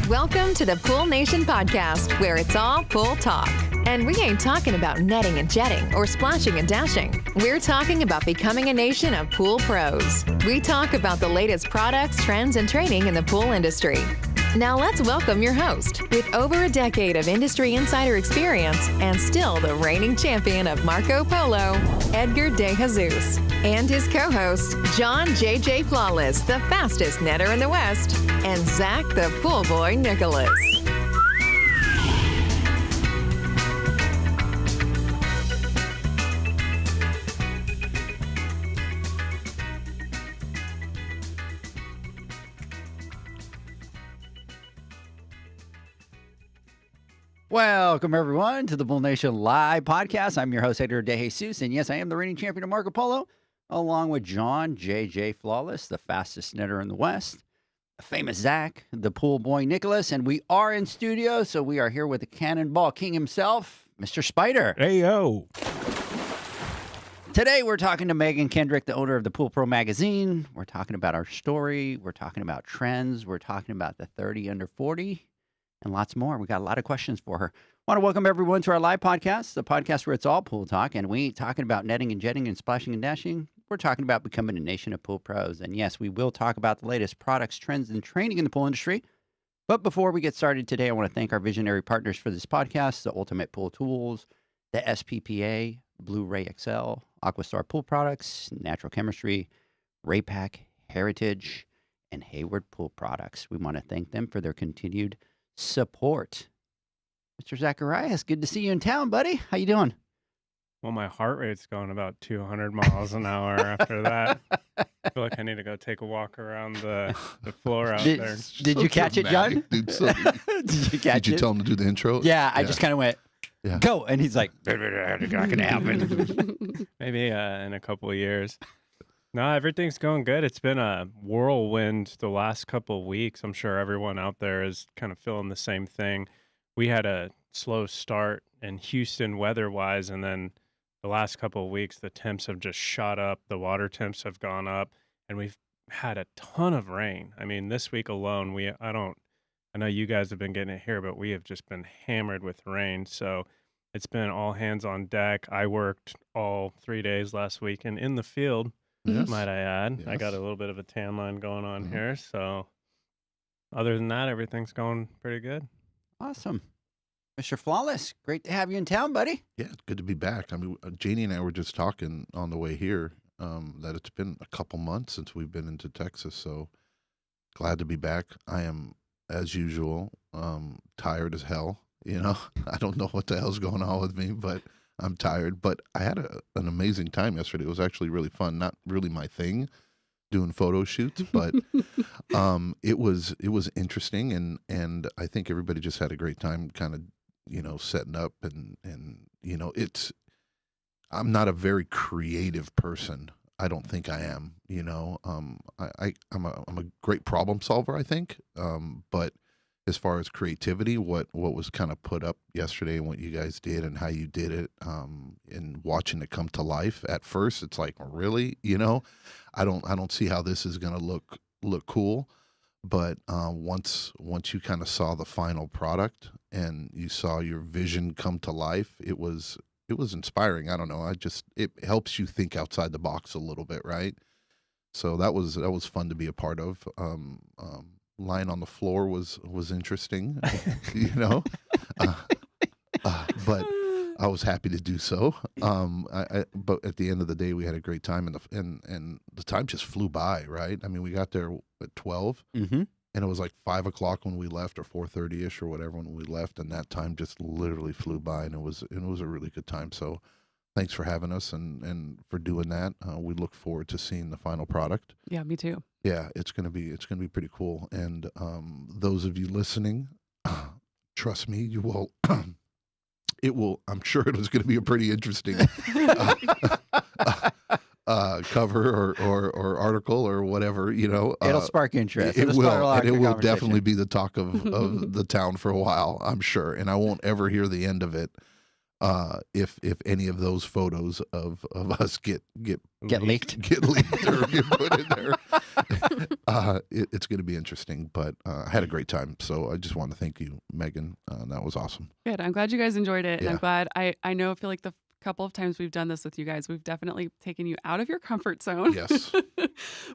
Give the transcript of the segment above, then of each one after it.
Welcome to the Pool Nation podcast, where it's all pool talk. And we ain't talking about netting and jetting or splashing and dashing. We're talking about becoming a nation of pool pros. We talk about the latest products, trends, and training in the pool industry. Now let's welcome your host, with over a decade of industry insider experience and still the reigning champion of Marco Polo, Edgar De Jesus, and his co-host, John JJ Flawless, the fastest netter in the West, and Zach the Pool Boy Nicholas. Welcome, everyone, to the Bull Nation Live podcast. I'm your host, Edgar De Jesus, and yes, I am the reigning champion of Marco Polo, along with John JJ Flawless, the fastest netter in the West, the famous Zach, the Pool Boy Nicholas, and we are in studio, so we are here with the Cannonball King himself, Mr. Spider. Hey, yo. Today, we're talking to Megan Kendrick, the owner of the Pool Pro magazine. We're talking about our story. We're talking about trends. We're talking about the 30 under 40. And lots more. We got a lot of questions for her. I want to welcome everyone to our live podcast, the podcast where it's all pool talk. And we ain't talking about netting and jetting and splashing and dashing. We're talking about becoming a nation of pool pros. And yes, we will talk about the latest products, trends, and training in the pool industry. But before we get started today, I want to thank our visionary partners for this podcast, the Ultimate Pool Tools, the SPPA, Blu-ray XL, Aquastar Pool Products, Natural Chemistry, Raypack, Heritage, and Hayward Pool Products. We want to thank them for their continued support. Mr. Zacharias, good to see you in town, buddy. How you doing? Well, my heart rate's going about 200 miles an hour after that. I feel like I need to go take a walk around the floor out there. Did you catch it, John? Dude, Did you catch it? Did you tell him to do the intro? Yeah, I just kind of went, go. And he's like, not going to happen. Maybe in a couple of years. No, everything's going good. It's been a whirlwind the last couple of weeks. I'm sure everyone out there is kind of feeling the same thing. We had a slow start in Houston weather-wise, and then the last couple of weeks, the temps have just shot up. The water temps have gone up, and we've had a ton of rain. I mean, this week alone, I know you guys have been getting it here, but we have just been hammered with rain. So it's been all hands on deck. I worked all 3 days last week and in the field. Yes. Might I add. Yes. I got a little bit of a tan line going on here. So other than that, everything's going pretty good. Awesome. Mr. Flawless, great to have you in town, buddy. Yeah, it's good to be back. I mean, Janie and I were just talking on the way here that it's been a couple months since we've been into Texas. So glad to be back. I am, as usual, tired as hell. You know, I don't know what the hell's going on with me, but I'm tired, but I had an amazing time yesterday. It was actually really fun. Not really my thing, doing photo shoots, but it was interesting, and I think everybody just had a great time, kind of, you know, setting up and you know, I'm not a very creative person. I don't think I am. You know, I'm a great problem solver, I think, but as far as creativity, what was kind of put up yesterday and what you guys did and how you did it, and watching it come to life. At first, it's like, really, you know, I don't see how this is going to look cool. But once you kind of saw the final product and you saw your vision come to life, it was inspiring. I don't know. It helps you think outside the box a little bit, right? So that was fun to be a part of. Lying on the floor was interesting, you know, but I was happy to do so. But at the end of the day, we had a great time, and the time just flew by, right? I mean, we got there at 12, and it was like 5 o'clock when we left, or 4:30ish, or whatever when we left, and that time just literally flew by, and it was a really good time. So, thanks for having us and for doing that. We look forward to seeing the final product. Yeah, me too. Yeah, it's gonna be pretty cool. And those of you listening, trust me, you will. It will. I'm sure it is going to be a pretty interesting cover or article or whatever. You know, It'll spark interest. It will, and it will conversation. definitely be the talk of the town for a while, I'm sure. And I won't ever hear the end of it. if any of those photos of us get leaked. get leaked or get put in there, it's going to be interesting. But I had a great time, so I just want to thank you, Megan. That was awesome. Good. I'm glad you guys enjoyed it. And I'm Yeah. glad I feel like the couple of times we've done this with you guys, we've definitely taken you out of your comfort zone. Yes.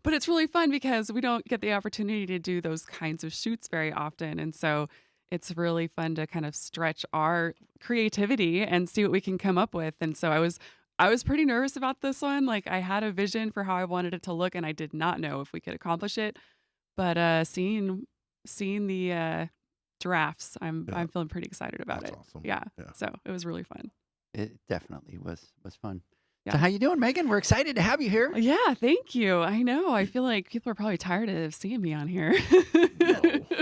But it's really fun because we don't get the opportunity to do those kinds of shoots very often. And so it's really fun to kind of stretch our creativity and see what we can come up with. And so I was pretty nervous about this one. Like I had a vision for how I wanted it to look and I did not know if we could accomplish it. But seeing the drafts, I'm feeling pretty excited about That's it. awesome. Yeah. Yeah. So it was really fun. It definitely was fun. Yeah. So how you doing, Megan? We're excited to have you here. Yeah, thank you. I know. I feel like people are probably tired of seeing me on here.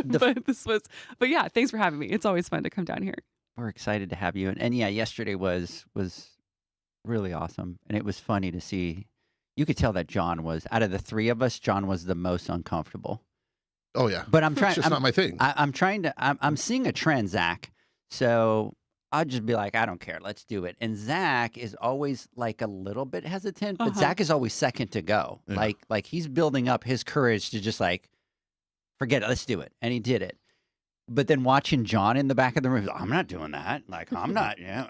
But yeah, thanks for having me. It's always fun to come down here. We're excited to have you. And yeah, yesterday was really awesome. And it was funny to see. You could tell that John was, out of the three of us, John was the most uncomfortable. Oh yeah. But I'm trying. It's just not my thing. I'm seeing a trend, Zach. So I'll just be like, I don't care. Let's do it. And Zach is always like a little bit hesitant, but Zach is always second to go. Yeah. Like he's building up his courage to just like, forget it. Let's do it. And he did it. But then watching John in the back of the room, I'm not doing that. Like I'm not. And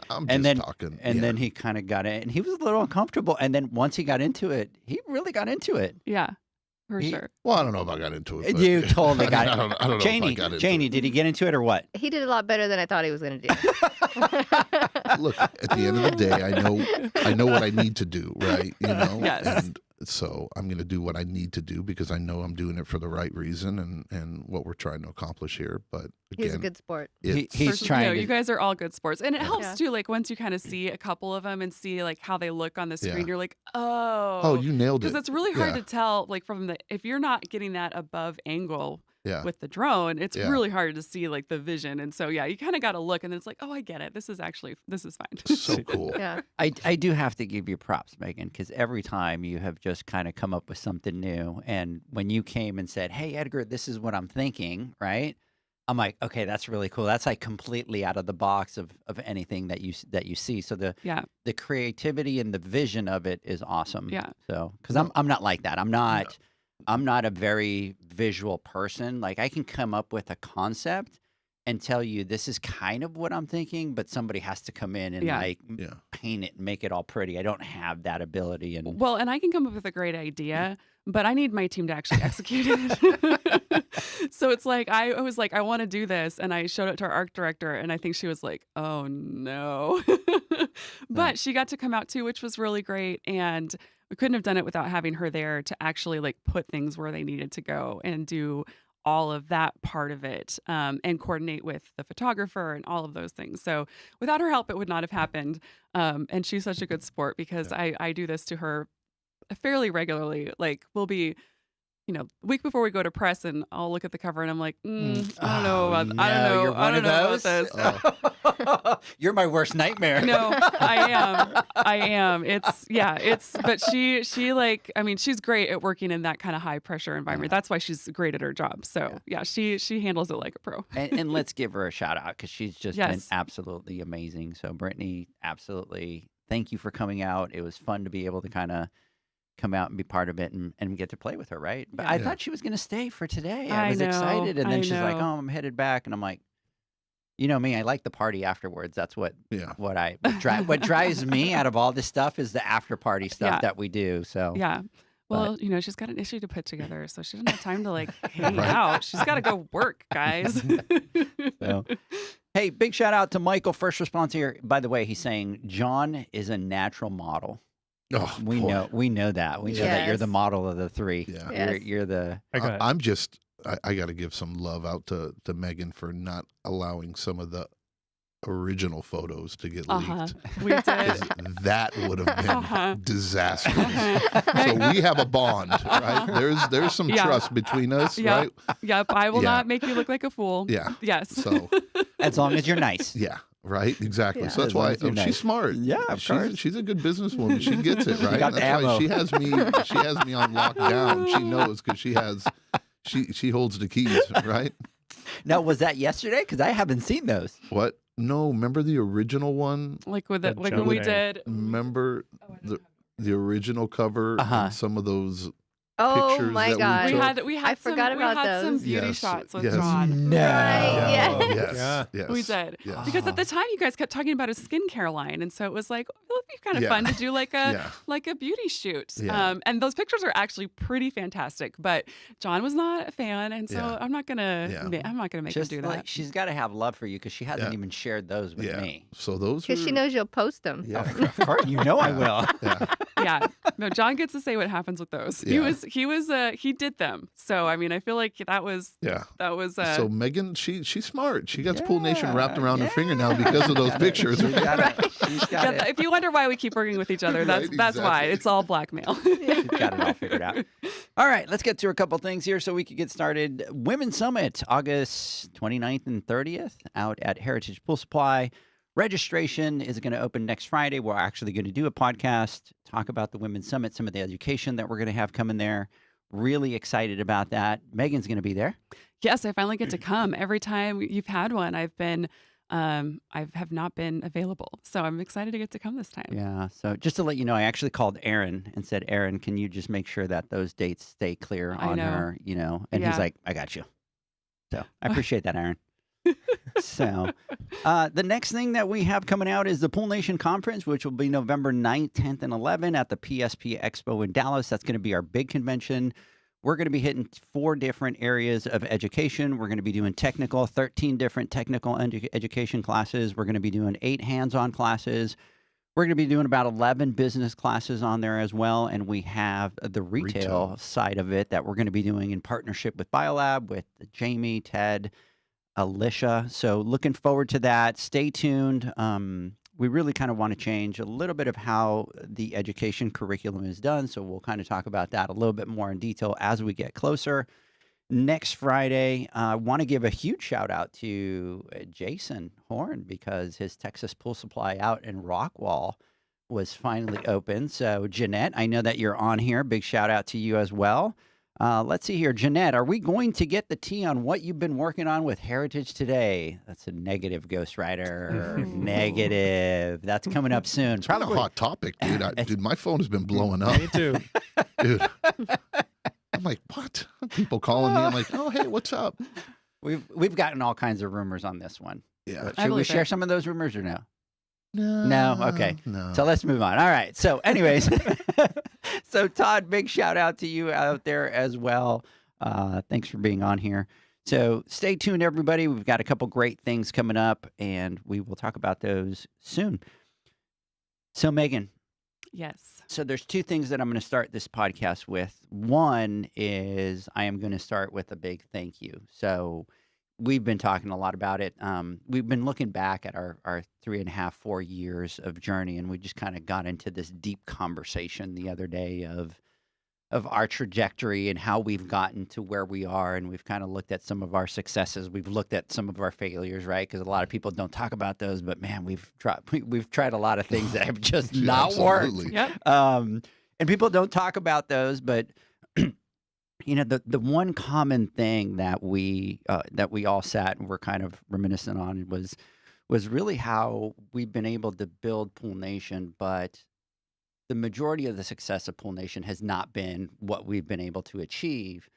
I'm and just then talking. and then he kind of got it, and he was a little uncomfortable. And then once he got into it, he really got into it. Yeah, for He- sure. Well, I don't know if I got into it. But You totally got I it. don't know Janie, if I got into Janie, it. did he get into it or what? He did a lot better than I thought he was going to do. Look, at the end of the day, I know what I need to do, right? You know, Yes. and so I'm going to do what I need to do because I know I'm doing it for the right reason and what we're trying to accomplish here. But again, He's a good sport. it's- He's For- trying you know, to- you guys are all good sports. And it helps Yeah. too, like once you kind of see a couple of them and see like how they look on the screen, Yeah. you're like, oh, you nailed because it. it's really hard Yeah. to tell, like if you're not getting that above angle Yeah. with the drone, it's Yeah. really hard to see like the vision. And so, yeah, you kind of got to look and then it's like, oh, I get it. This is fine. So cool. Yeah. I do have to give you props, Megan, because every time you have just kind of come up with something new. And when you came and said, hey, Edgar, this is what I'm thinking, right? I'm like, okay, that's really cool. That's like completely out of the box of anything that you see. So the Yeah. the creativity and the vision of it is awesome. Yeah. So because I'm not like that. I'm not a very visual person. Like I can come up with a concept and tell you this is kind of what I'm thinking, but somebody has to come in and Yeah. like Yeah. paint it and make it all pretty. I don't have that ability. And Well, and I can come up with a great idea, but I need my team to actually execute it. So it's like I was like, I want to do this, and I showed it to our art director, and I think she was like, "Oh no!" But she got to come out too, which was really great, and we couldn't have done it without having her there to actually like put things where they needed to go and do all of that part of it, and coordinate with the photographer and all of those things. So without her help, it would not have happened. And she's such a good sport because I do this to her fairly regularly. Like we'll be, week before we go to press, and I'll look at the cover and I'm like, I don't know about, I don't know, You're I one don't of know those. about this. You're my worst nightmare. No, I am. But she like, I mean, she's great at working in that kind of high pressure environment. That's why she's great at her job. So yeah, she handles it like a pro. and let's give her a shout out because she's just been Yes. absolutely amazing. So Brittany, absolutely, thank you for coming out. It was fun to be able to kind of come out and be part of it and get to play with her, right? But I Yeah. thought she was going to stay for today. I I was know, excited. And then I she's like, know. oh, I'm headed back. And I'm like, you know me, I like the party afterwards. That's what Yeah. what drives me out of all this stuff is the after party stuff Yeah. that we do. So Yeah. Well, she's got an issue to put together, so she doesn't have time to like hang Right. out. She's got to go work, guys. So, hey, big shout out to Michael, first response here. By the way, he's saying John is a natural model. Oh, We boy. know that. We know that you're the Yes. model of the three. Yeah. Yes. You're the I got I'm just, I got to give some love out to Megan for not allowing some of the original photos to get leaked. We did. 'Cause that would have been Uh-huh. disastrous. Uh-huh. So we have a bond, right? There's some Yeah. trust between us, Yeah. right? Yep. I will Yeah. not make you look like a fool. Yeah. Yes. So as long as you're nice. yeah, right, exactly. Yeah. So that's As long why as you're nice. she's smart. Yeah, of course. She's a good businesswoman. She gets it, right? got the That's why ammo. she has me on lockdown. She knows because she holds the keys, right? Now, was that yesterday? Because I haven't seen those. What? No, remember the original one? Like with The it, like when we jumping. did. Remember the original cover Uh-huh. and some of those Oh pictures my that God. we We took? had I forgot about we had some those. beauty Yes, shots with yes. John. No. Right, yeah. Yes, Yeah. yes. We did. Yes. Because at the time you guys kept talking about a skincare line, and so it was like, well, it'd be kind of Yeah. fun to do like a Yeah. like a beauty shoot. Yeah. And those pictures are actually pretty fantastic. But John was not a fan, and so Yeah. I'm not gonna Yeah. make him Just do like that. she's got to have love for you because she hasn't Yeah. even shared those with Yeah. me. So those Because she are- knows you'll post them. Yeah. Of course, you know I will. Yeah. Yeah, no, John gets to say what happens with those. Yeah. He did them. So I mean, I feel like that was Yeah. So Megan, she's smart. She got Pool Nation wrapped Yeah, around her finger now because of those pictures. She's got it. She's got yeah, it. if you wonder why we keep working with each other, that's Right, that's why. exactly. It's all blackmail. She's got it all figured out. All right, let's get to a couple things here so we can get started. Women's Summit, August 29th and 30th out at Heritage Pool Supply. Registration is going to open next Friday. We're actually going to do a podcast, talk about the Women's Summit, some of the education that we're going to have coming there. Really excited about that. Megan's going to be there. Yes, I finally get to come. Every time you've had one, I have not been available. So I'm excited to get to come this time. Yeah. So just to let you know, I actually called Aaron and said, Aaron, can you just make sure that those dates stay clear I on know. her, And he's Yeah. like, I got you. So I appreciate that, Aaron. So the next thing that we have coming out is the Pool Nation Conference, which will be November 9th, 10th, and 11th at the PSP Expo in Dallas. That's going to be our big convention. We're going to be hitting 4 different areas of education. We're going to be doing 13 different technical education classes. We're going to be doing 8 hands-on classes. We're going to be doing about 11 business classes on there as well. And we have the retail side of it that we're going to be doing in partnership with BioLab, with Jamie, Ted, Alicia. So looking forward to that. Stay tuned. We really kind of want to change a little bit of how the education curriculum is done. So we'll kind of talk about that a little bit more in detail as we get closer. Next Friday, I want to give a huge shout out to Jason Horn because his Texas Pool Supply out in Rockwall was finally open. So Jeanette, I know that you're on here. Big shout out to you as well. Let's see here. Jeanette, are we going to get the tea on what you've been working on with Heritage today? That's a negative, Ghostwriter. Negative. That's coming up soon. It's been a hot topic, dude. Dude, my phone has been blowing up. Me too. Dude. I'm like, what? People calling me. I'm like, oh, hey, what's up? We've gotten all kinds of rumors on this one. Yeah. But I should we believe share it. some of those rumors or no? No. Okay. No. So let's move on. All right. So anyways, so Todd, big shout out to you out there as well. Thanks for being on here. So stay tuned, everybody. We've got a couple great things coming up, and we will talk about those soon. So Megan, Yes. so there's 2 things that I'm going to start this podcast with. One is I am going to start with a big thank you. So we've been talking a lot about it. We've been looking back at our 3.5, 4 years of journey, and we just kind of got into this deep conversation the other day of our trajectory and how we've gotten to where we are. And we've kind of looked at some of our successes. We've looked at some of our failures, right? Because a lot of people don't talk about those, but man, we've tried a lot of things that have just Yeah, not worked. absolutely. Yep. And people don't talk about those, but the one common thing that we all sat and were kind of reminiscent on was really how we've been able to build Pool Nation, but the majority of the success of Pool Nation has not been what we've been able to achieve,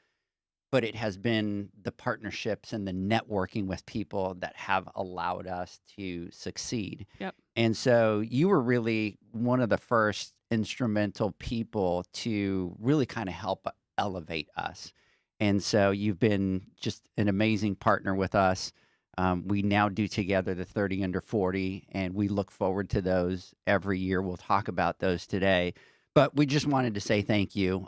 but it has been the partnerships and the networking with people that have allowed us to succeed. Yep. And so you were really one of the first instrumental people to really kind of help elevate us. And so you've been just an amazing partner with us. We now do together the 30 under 40, and we look forward to those every year. We'll talk about those today. But we just wanted to say thank you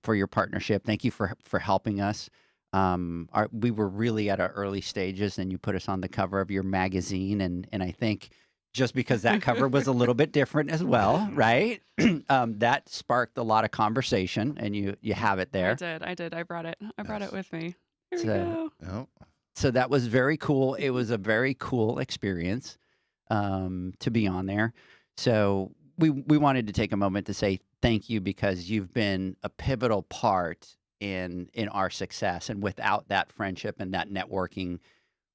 for your partnership. Thank you for helping us. We were really at our early stages, and you put us on the cover of your magazine. And I think just because that cover was a little bit different as well, right? That sparked a lot of conversation, and you have it there. I did. I brought it. I brought it with me. Here we So- go. Yep. So that was very cool. It was a very cool experience to be on there. So we wanted to take a moment to say thank you because you've been a pivotal part in our success. And without that friendship and that networking,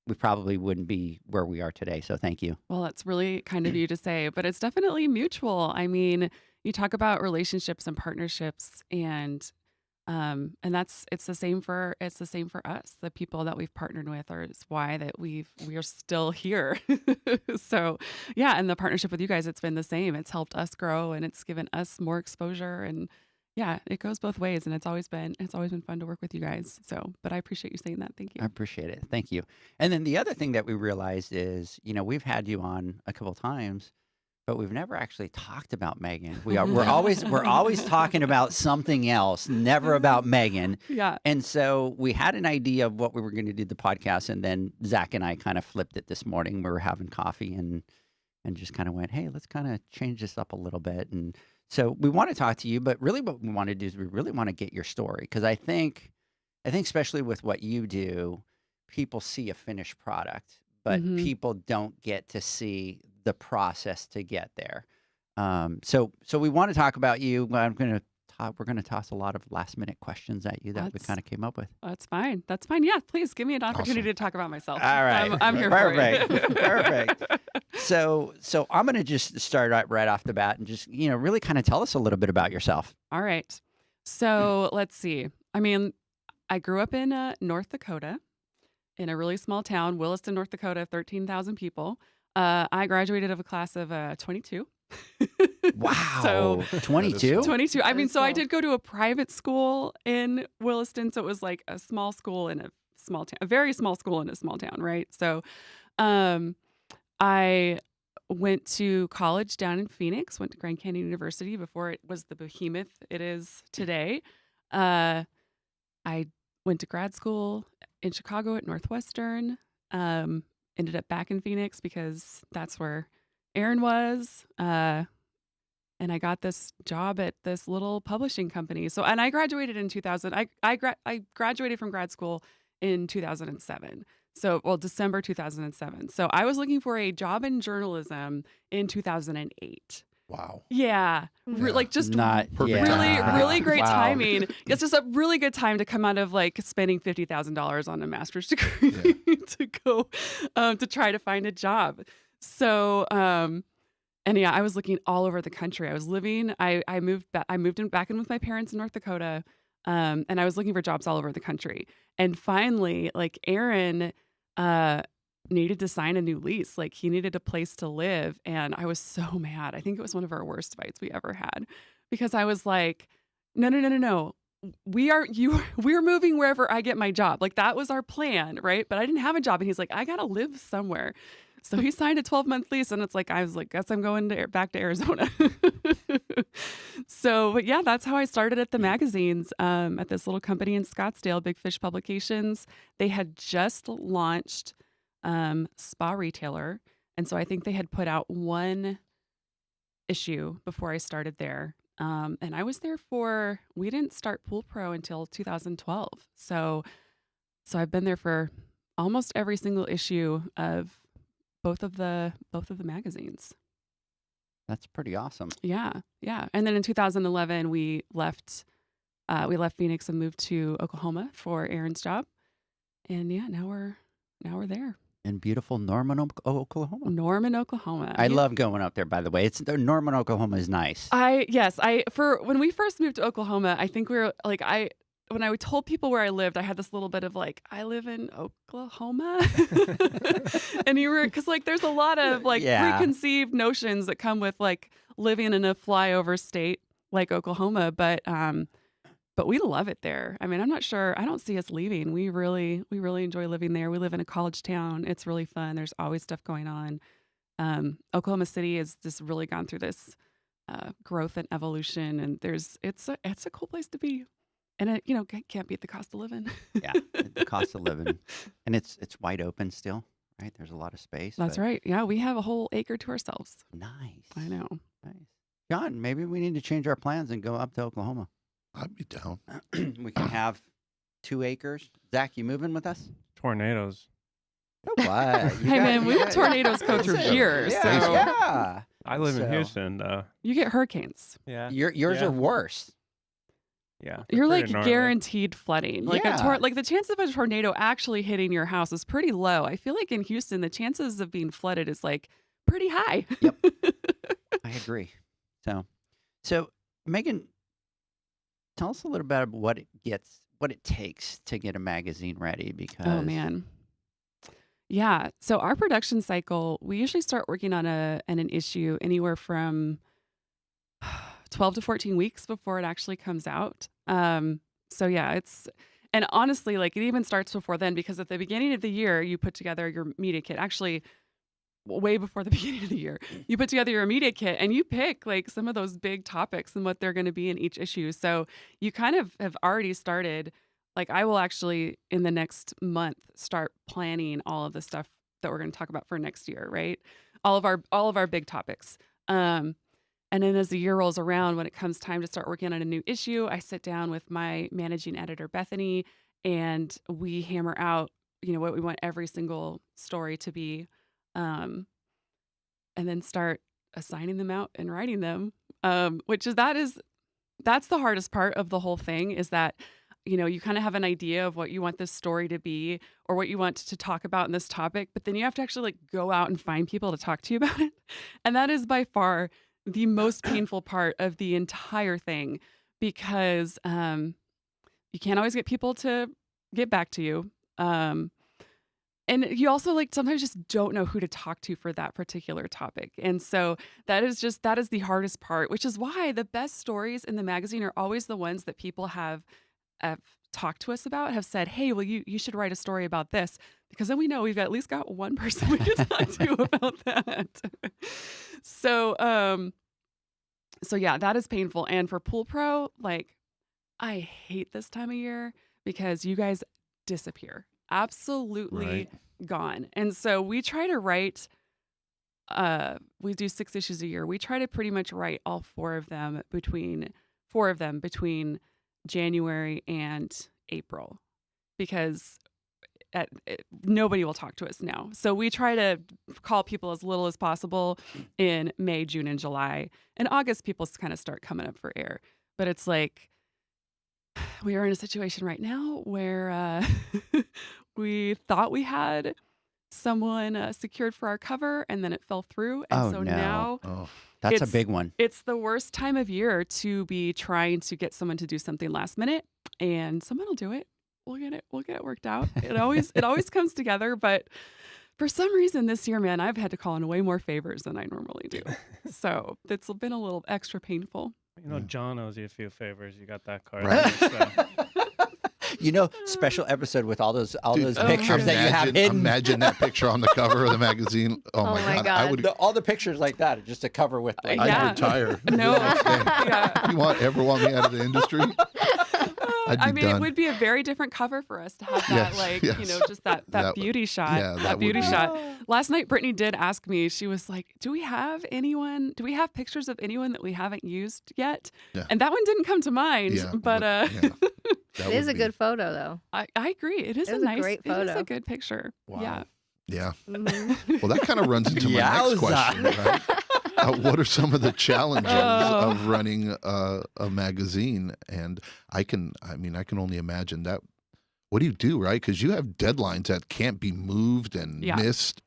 we probably wouldn't be where we are today. So thank you. Well, that's really kind of you to say, but it's definitely mutual. I mean, you talk about relationships and partnerships, and it's the same for us. The people that we've partnered with is why that we are still here. So yeah, and the partnership with you guys, it's been the same. It's helped us grow, and it's given us more exposure, and yeah, it goes both ways, and it's always been fun to work with you guys. So, but I appreciate you saying that. Thank you. I appreciate it. Thank you. And then the other thing that we realized is, we've had you on a couple times, but we've never actually talked about Megan. We're always talking about something else, never about Megan. Yeah. And so we had an idea of what we were going to do the podcast, and then Zach and I kind of flipped it this morning. We were having coffee and just kind of went, hey, let's kind of change this up a little bit. And so we want to talk to you, but really what we want to do is we really want to get your story, because I think especially with what you do, people see a finished product, but people don't get to see the process to get there. So we want to talk about you. We're going to toss a lot of last minute questions at you that we kind of came up with. That's fine. That's fine. Yeah, please give me an opportunity to talk about myself. All right. I'm here for it. Perfect. So I'm going to just start right off the bat and just, really kind of tell us a little bit about yourself. All right. So let's see. I mean, I grew up in North Dakota, in a really small town, Williston, North Dakota, 13,000 people. I graduated of a class of 22. Wow. So 22? 22. I mean, so I small. did go to a private school in Williston. So it was like a small school in a small town, a very small school in a small town, right? So I went to college down in Phoenix, went to Grand Canyon University before it was the behemoth it is today. I went to grad school in Chicago at Northwestern. Ended up back in Phoenix because that's where Aaron was. And I got this job at this little publishing company. So, and I graduated in 2000. I graduated from grad school in 2007. So, December 2007. So I was looking for a job in journalism in 2008. Wow. Yeah. Yeah. Like just Not Perfect really, timing. really great Wow. timing. It's just a really good time to come out of like spending $50,000 on a master's degree to go to try to find a job. So, and yeah, I was looking all over the country. I was living, I moved back in with my parents in North Dakota. And I was looking for jobs all over the country. And finally, like Aaron, needed to sign a new lease. Like he needed a place to live. And I was so mad. I think it was one of our worst fights we ever had, because I was like, no. We're moving wherever I get my job. Like that was our plan. Right. But I didn't have a job. And he's like, I got to live somewhere. So he signed a 12-month lease, and it's like, I was like, guess I'm going back to Arizona. So, but yeah, that's how I started at the magazines, at this little company in Scottsdale, Big Fish Publications. They had just launched Spa Retailer. And so I think they had put out one issue before I started there. And I was there we didn't start Pool Pro until 2012. So I've been there for almost every single issue of both of the magazines. That's pretty awesome. Yeah. And then in 2011, we left Phoenix and moved to Oklahoma for Aaron's job. And yeah, now we're there. In beautiful Norman, Oklahoma. Norman, Oklahoma. I love going up there, by the way. Norman, Oklahoma is nice. When we first moved to Oklahoma, I think we were like, when I told people where I lived, I had this little bit of like, I live in Oklahoma. And because like there's a lot of like preconceived notions that come with like living in a flyover state like Oklahoma, but we love it there. I mean, I'm not sure, I don't see us leaving. We really enjoy living there. We live in a college town. It's really fun. There's always stuff going on. Oklahoma City has just really gone through this growth and evolution, and it's a cool place to be. And it, can't beat the cost of living. Yeah, the cost of living. And it's wide open still, right? There's a lot of space. That's right. Yeah, we have a whole acre to ourselves. Nice. I know. Nice. John, maybe we need to change our plans and go up to Oklahoma. I'd be down. We can have 2 acres. Zach, you moving with us? Tornadoes. What? Hey, man, we have tornadoes go through here. Yeah, So yeah. I live in So- Houston, though. you get hurricanes. Yeah. Yours Yeah. are worse. Yeah. You're they're like pretty gnarly. guaranteed flooding. Like Yeah. like the chance of a tornado actually hitting your house is pretty low. I feel like in Houston, the chances of being flooded is like pretty high. Yep. I agree. So Megan, tell us a little bit about what it takes to get a magazine ready because Oh man. Yeah. So our production cycle, we usually start working on an issue anywhere from 12 to 14 weeks before it actually comes out. So yeah, and honestly, like it even starts before then because at the beginning of the year, you put together your media kit. Actually, way before the beginning of the year, you put together your media kit and you pick like some of those big topics and what they're going to be in each issue. So you kind of have already started. Like I will actually in the next month start planning all of the stuff that we're going to talk about for next year, right? All of our big topics. And then as the year rolls around, when it comes time to start working on a new issue, I sit down with my managing editor, Bethany, and we hammer out, what we want every single story to be, and then start assigning them out and writing them, that's the hardest part of the whole thing is that, you kind of have an idea of what you want this story to be or what you want to talk about in this topic, but then you have to actually like go out and find people to talk to you about it. And that is by far the most painful part of the entire thing because you can't always get people to get back to you. And you also like sometimes just don't know who to talk to for that particular topic. And so that is the hardest part, which is why the best stories in the magazine are always the ones that people have talked to us about, have said, hey, well, you should write a story about this, because then we know we've at least got one person we can talk to about that. So yeah, that is painful. And for Pool Pro, like, I hate this time of year because you guys disappear. Absolutely gone. And so we try to write, we do 6 issues a year. We try to pretty much write all 4 of them between January and April, because nobody will talk to us now. So we try to call people as little as possible in May, June, and July. In August, people kind of start coming up for air. But it's like, we are in a situation right now where we thought we had someone secured for our cover, and then it fell through. And so now that's a big one. It's the worst time of year to be trying to get someone to do something last minute, and someone will do it. We'll get it worked out. It always comes together, but for some reason this year, man, I've had to call in way more favors than I normally do. So it's been a little extra painful. John owes you a few favors. You got that card. Right. So. Special episode with all those Dude, pictures that you have hidden. Imagine that picture on the cover of the magazine. Oh my God. I would All the pictures like that, just a cover with like, Yeah. I'd retire. No. Yeah. You ever want me out of the industry? I'd be done. It would be a very different cover for us to have that, Yes. just that beauty shot. Yeah, that beauty shot. Last night, Brittany did ask me, she was like, do we have pictures of anyone that we haven't used yet? Yeah. And that one didn't come to mind. Yeah, but It is a good photo, though. I agree. It is It a was a nice, great it is photo. a good picture. Wow. Yeah. Yeah. Mhm. Well, that kind of runs into my next Yowza. question, right? What are some of the challenges of running a magazine? And I can only imagine that. What do you do, right? Because you have deadlines that can't be moved and missed,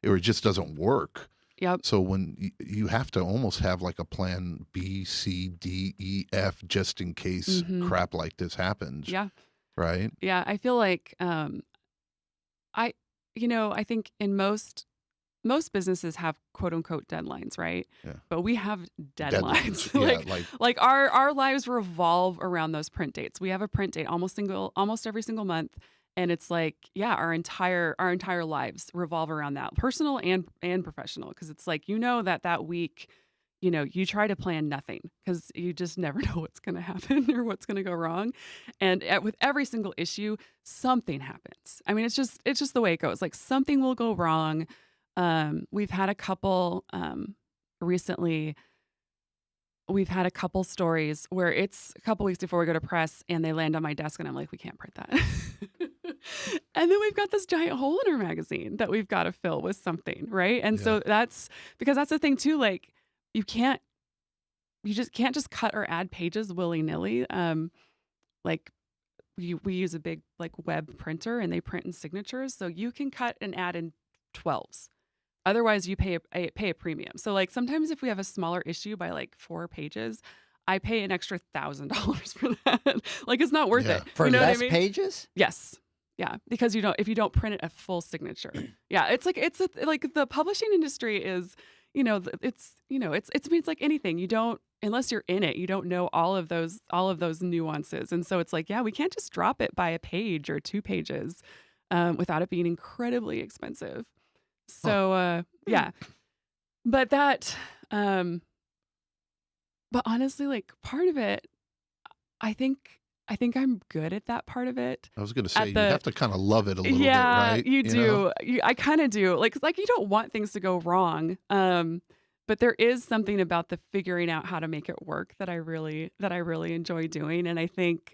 or it just doesn't work. Yep. So when you have to almost have like a plan B, C, D, E, F, just in case crap like this happens. Yeah. Right. Yeah. I feel like I think in most businesses have quote unquote deadlines, right? Yeah. But we have deadlines. Yeah, like our lives revolve around those print dates. We have a print date almost every single month. And it's like, our entire lives revolve around that, personal and professional. Because it's like, that week, you try to plan nothing because you just never know what's going to happen or what's going to go wrong. And with every single issue, something happens. I mean, it's just the way it goes. Like something will go wrong. We've had a couple recently. We've had a couple stories where it's a couple weeks before we go to press and they land on my desk and I'm like, we can't print that. And then we've got this giant hole in our magazine that we've got to fill with something, right? And so that's because that's the thing too, like you can't you just can't just cut or add pages willy-nilly. Like we use a big like web printer and they print in signatures, so you can cut and add in 12s. Otherwise, you pay a premium. So like sometimes if we have a smaller issue by like 4 pages, I pay an extra $1,000 for that. Like it's not worth Yeah. it. For You know less what I mean? pages? Yes. Yeah, because if you don't print it a full signature. Yeah, it's like like the publishing industry is, it's I mean, it's like anything. You don't, unless you're in it, you don't know all of those nuances. And so it's like, yeah, we can't just drop it by a page or 2 pages without it being incredibly expensive. So yeah. But that but honestly, like part of it, I think I'm good at that part of it. I was going to say, the- you have to kind of love it a little Yeah, bit, right? you know? do. I kind of do. Like you don't want things to go wrong. But there is something about the figuring out how to make it work that I really enjoy doing. And I think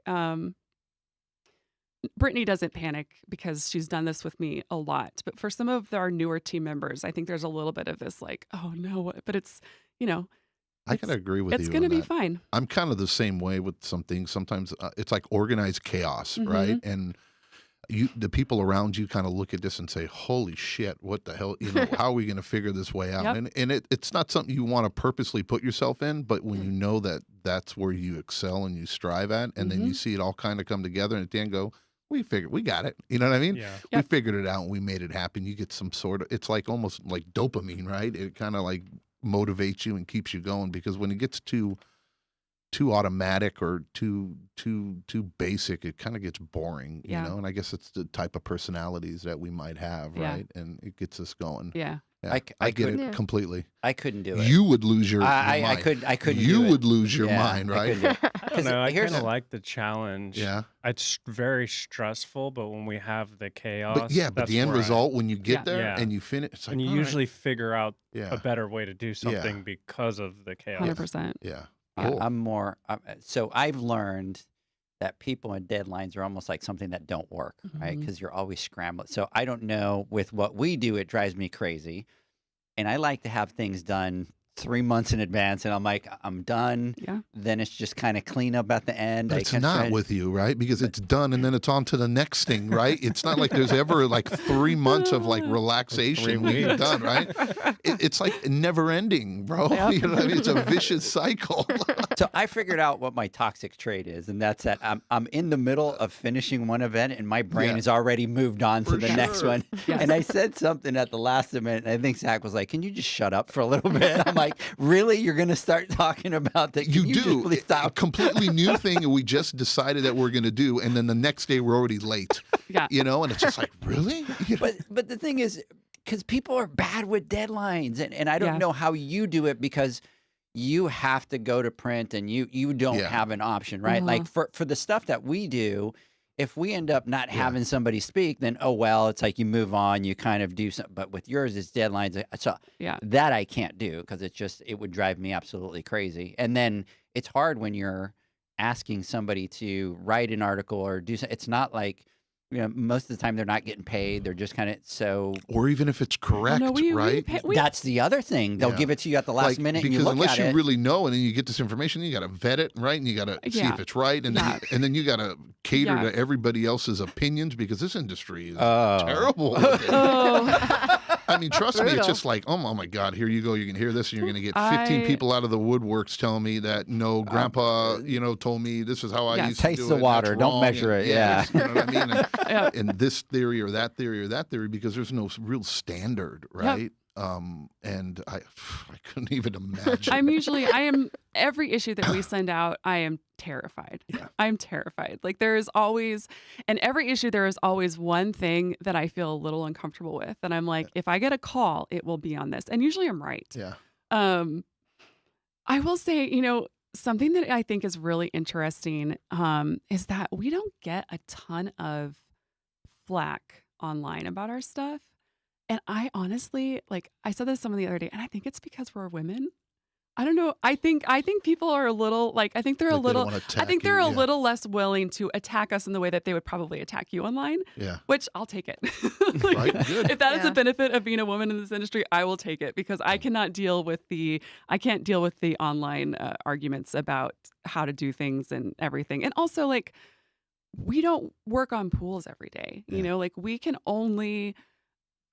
Brittany doesn't panic because she's done this with me a lot. But for some of our newer team members, I think there's a little bit of this like, oh no, but it's, I can agree with you. it's going to on be that. fine. I'm kind of the same way with some things. Sometimes it's like organized chaos, Mm-hmm. right? And the people around you kind of look at this and say, "Holy shit, what the hell? How are we going to figure this way out?" Yep. And it's not something you want to purposely put yourself in, but when you know that that's where you excel and you strive at, and then you see it all kind of come together, and at the end go, we got it. You know what I mean? Yeah. We Yep. figured it out and we made it happen. You get some sort of, it's like almost like dopamine, right? It kind of like motivates you and keeps you going, because when it gets too automatic or too basic, it kind of gets boring, Yeah. And I guess it's the type of personalities that we might have, Yeah. right? And it gets us going. Yeah. Yeah, I I get could- it Yeah. completely. I couldn't do it. You would lose your I mind. couldn't. You do it. would lose your Yeah, mind, I right? couldn't do it. I don't 'Cause know. I here's kind of the- like the challenge. Yeah. It's very stressful, but when we have the chaos, But but that's the end where result, when you get Yeah. there Yeah. and you finish, it's like, and you all right. usually figure out Yeah. a better way to do something because of the chaos. 100%. Yeah. Yeah, Cool. I'm more. So I've learned that people and deadlines are almost like something that don't work, right? Mhm. Because you're always scrambling. So I don't know. With what we do, it drives me crazy, and I like to have things done 3 months in advance, and I'm like, I'm done. Yeah. Then it's just kind of clean up at the end. But I it's can not try- with you, right? Because it's done and then it's on to the next thing, right? It's not like there's ever like 3 months of like relaxation 3 when you're weeks. done, right? It's like never ending, bro. Yep. You know what I mean? It's a vicious cycle. So I figured out what my toxic trait is, and that's that I'm in the middle of finishing one event, and my brain Yeah. has already moved on to For the next sure. one. Yes. And I said something at the last minute, and I think Zach was like, "Can you just shut up for a little bit?" I'm like, "Really? You're going to start talking about that? Can You just do. please A stop?" completely new thing and we just decided that we're going to do. And then the next day we're already late, Yeah. And it's just like, really? You know? But the thing is, because people are bad with deadlines, and I don't Yeah. know how you do it because you have to go to print and you don't Yeah. have an option, right? Uh-huh. Like for the stuff that we do, if we end up not Yeah. having somebody speak, then oh well, it's like you move on, you kind of do something. But with yours, it's deadlines. So Yeah. that I can't do because it would drive me absolutely crazy. And then it's hard when you're asking somebody to write an article or do something. It's not like, most of the time they're not getting paid. They're just kind of so. Or even if it's correct, No, we right? That's the other thing. They'll Yeah. give it to you at the last Like, minute, and because you look unless at you it. really know, and then you get this information, you got to vet it, right? And you got to see Yeah. if it's right, and Yeah. then you got to cater Yeah. to everybody else's opinions, because this industry is Oh. terrible. with it. Oh. I mean, trust me, it's Brutal. just like, oh my God, here you go. You can hear this, and you're going to get 15 I- people out of the woodworks telling me that no, Grandpa, told me this is how I Yes. used Taste to do the it. and water, that's don't wrong, measure and it, yeah. you know what I mean? Yeah. And this theory or that theory or that theory, because there's no real standard, right? And I couldn't even imagine. I am every issue that we send out, I am terrified. Yeah. I'm terrified. Like there is always, and every issue, there is always one thing that I feel a little uncomfortable with. And I'm like, if I get a call, it will be on this. And usually I'm right. Yeah. I will say, something that I think is really interesting is that we don't get a ton of flack online about our stuff. And I honestly, I said this someone the other day, and I think it's because we're women. I don't know. I think people are a little like I think they're a Like they don't little wanna I attack think they're you, a yeah. little less willing to attack us in the way that they would probably attack you online, Yeah. which I'll take it. Like, Right, good. if that is a Yeah. benefit of being a woman in this industry, I will take it because I can't deal with the online arguments about how to do things and everything. And also like we don't work on pools every day. You Yeah. know, like we can only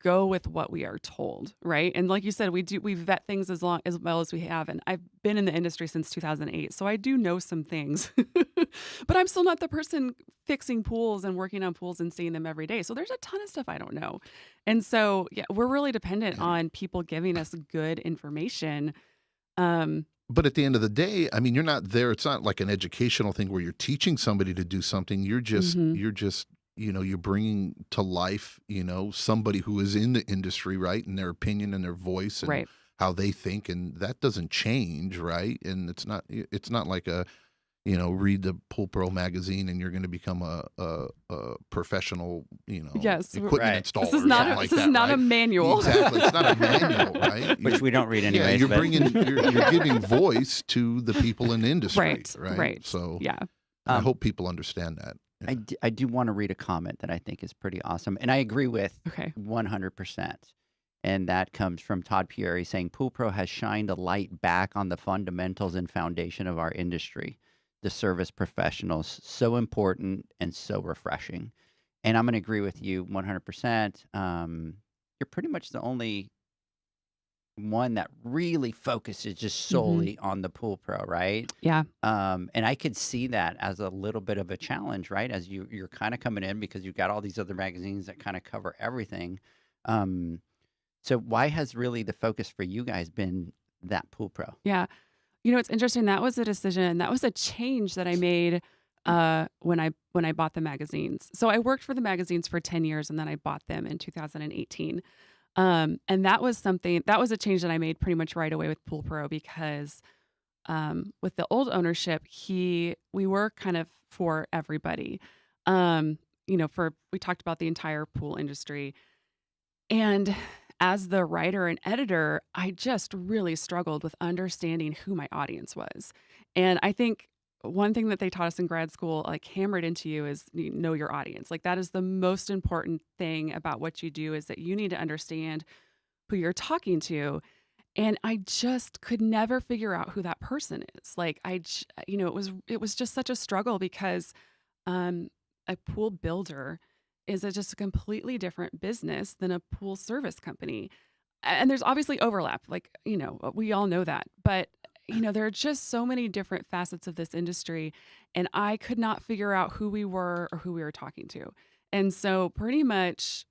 go with what we are told, right? And like you said, we vet things as well as we have. And I've been in the industry since 2008, so I do know some things. But I'm still not the person fixing pools and working on pools and seeing them every day. So there's a ton of stuff I don't know. And so yeah, we're really dependent on people giving us good information. But at the end of the day, I mean, you're not there. It's not like an educational thing where you're teaching somebody to do something. You're just you're bringing to life, somebody who is in the industry, right? And their opinion and their voice and Right. how they think. And that doesn't change, right? And it's not like read the Pool Pro magazine and you're going to become a professional, Yes, equipment right. installer. This is not or a, something like this is that, not a right? manual. Exactly. It's not a manual, right? Which we don't read anyway. Yeah, you're giving voice to the people in the industry, Right. So Yeah. I hope people understand that. I do want to read a comment that I think is pretty awesome, and I agree with Okay. 100%. And that comes from Todd Pieri saying, Pool Pro has shined a light back on the fundamentals and foundation of our industry. The service professionals, so important and so refreshing. And I'm going to agree with you 100%. You're pretty much the only one that really focuses just solely on the Pool Pro, right? Yeah. And I could see that as a little bit of a challenge, right? As you're kind of coming in because you've got all these other magazines that kind of cover everything. So why has really the focus for you guys been that Pool Pro? Yeah. You know, it's interesting. That was a decision. That was a change that I made when I bought the magazines. So I worked for the magazines for 10 years and then I bought them in 2018. And that was a change that I made pretty much right away with Pool Pro because with the old ownership, we were kind of for everybody. We talked about the entire pool industry. And as the writer and editor, I just really struggled with understanding who my audience was. And I think one thing that they taught us in grad school, like hammered into you, is know your audience. Like that is the most important thing about what you do is that you need to understand who you're talking to. And I just could never figure out who that person is. Like it was just such a struggle because a pool builder is just a completely different business than a pool service company. And there's obviously overlap, like, we all know that. But, there are just so many different facets of this industry. And I could not figure out who we were or who we were talking to. And so pretty much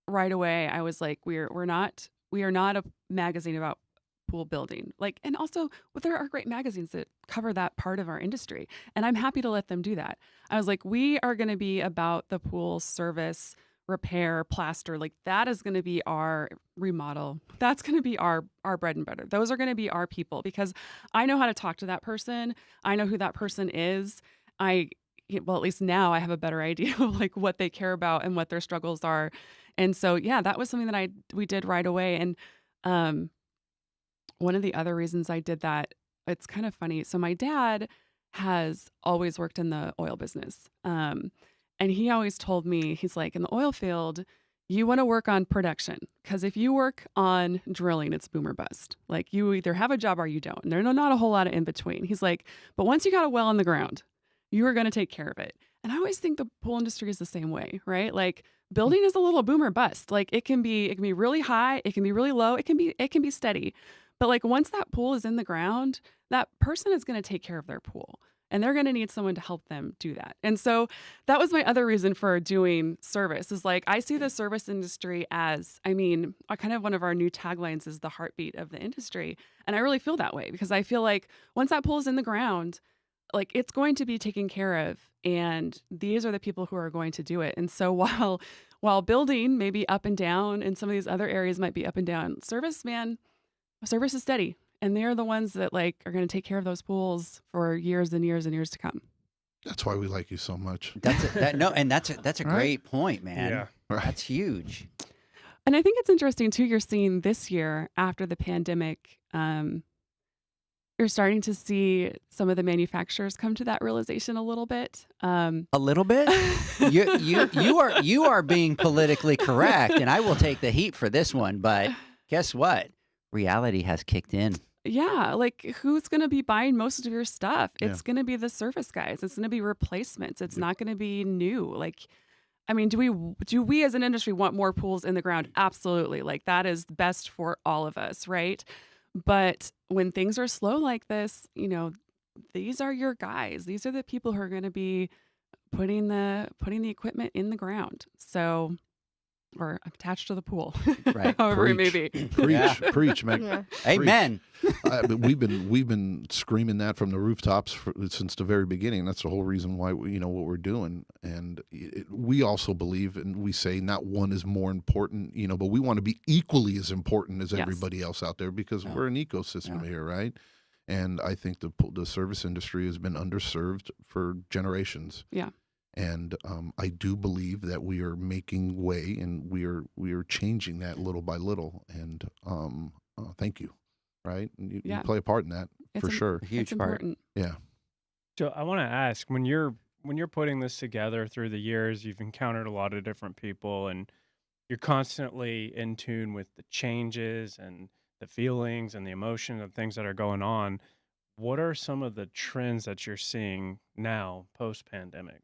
right away, I was like, we are not a magazine about pool building. Like, and also, there are great magazines that cover that part of our industry, and I'm happy to let them do that. I was like, we are going to be about the pool service, repair, plaster. Like that is going to be our remodel. That's going to be our bread and butter. Those are going to be our people because I know how to talk to that person. I know who that person is. At least now I have a better idea of like what they care about and what their struggles are. And so, yeah, that was something that we did right away. And one of the other reasons I did that, it's kind of funny. So my dad has always worked in the oil business. And he always told me, he's like, in the oil field, you want to work on production. Because if you work on drilling, it's boom or bust. Like you either have a job or you don't. And there's not a whole lot of in between. He's like, but once you got a well in the ground, you are going to take care of it. And I always think the pool industry is the same way, right? Like building is a little boom or bust. Like it can be really high, it can be really low, it can be steady. But like once that pool is in the ground, that person is going to take care of their pool. And they're going to need someone to help them do that. And so that was my other reason for doing service is like, I see the service industry as, kind of one of our new taglines is the heartbeat of the industry. And I really feel that way because I feel like once that pool is in the ground, like it's going to be taken care of. And these are the people who are going to do it. And so while building may be up and down and some of these other areas might be up and down, service is steady. And they're the ones that like are going to take care of those pools for years and years and years to come. That's why we like you so much. That's a great point, man. Yeah. Right. That's huge. And I think it's interesting too. You're seeing this year after the pandemic, You're starting to see some of the manufacturers come to that realization a little bit. A little bit? You are being politically correct, and I will take the heat for this one. But guess what? Reality has kicked in. Yeah, like who's going to be buying most of your stuff? Yeah. It's going to be the service guys. It's going to be replacements. It's not going to be new. Like, I mean, do we as an industry want more pools in the ground? Absolutely. Like that is best for all of us, right? But when things are slow like this, you know, these are your guys. These are the people who are going to be putting the equipment in the ground. So, or attached to the pool, Right. however it may be. Preach, Meg. Yeah. Amen. But we've been screaming that from the rooftops since the very beginning. That's the whole reason why we, what we're doing. And we also believe, and we say not one is more important, but we want to be equally as important as Yes. everybody else out there because we're an ecosystem here, right? And I think the service industry has been underserved for generations. Yeah. And I do believe that we are making way, and we are changing that little by little. And thank you, right? You play a part in that for sure. A huge it's part. important. Yeah. So I want to ask, when you're putting this together through the years, you've encountered a lot of different people, and you're constantly in tune with the changes and the feelings and the emotion and things that are going on. What are some of the trends that you're seeing now post-pandemic?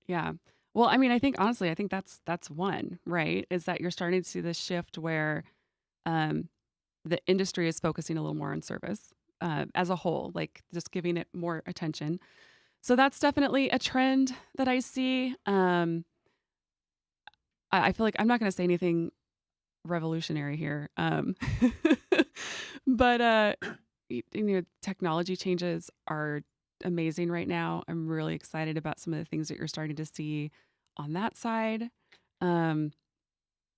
Yeah. Well, I mean, I think honestly, that's one, right? Is that you're starting to see this shift where the industry is focusing a little more on service as a whole, like just giving it more attention. So that's definitely a trend that I see. I feel like I'm not going to say anything revolutionary here, but technology changes are amazing right now. I'm really excited about some of the things that you're starting to see on that side.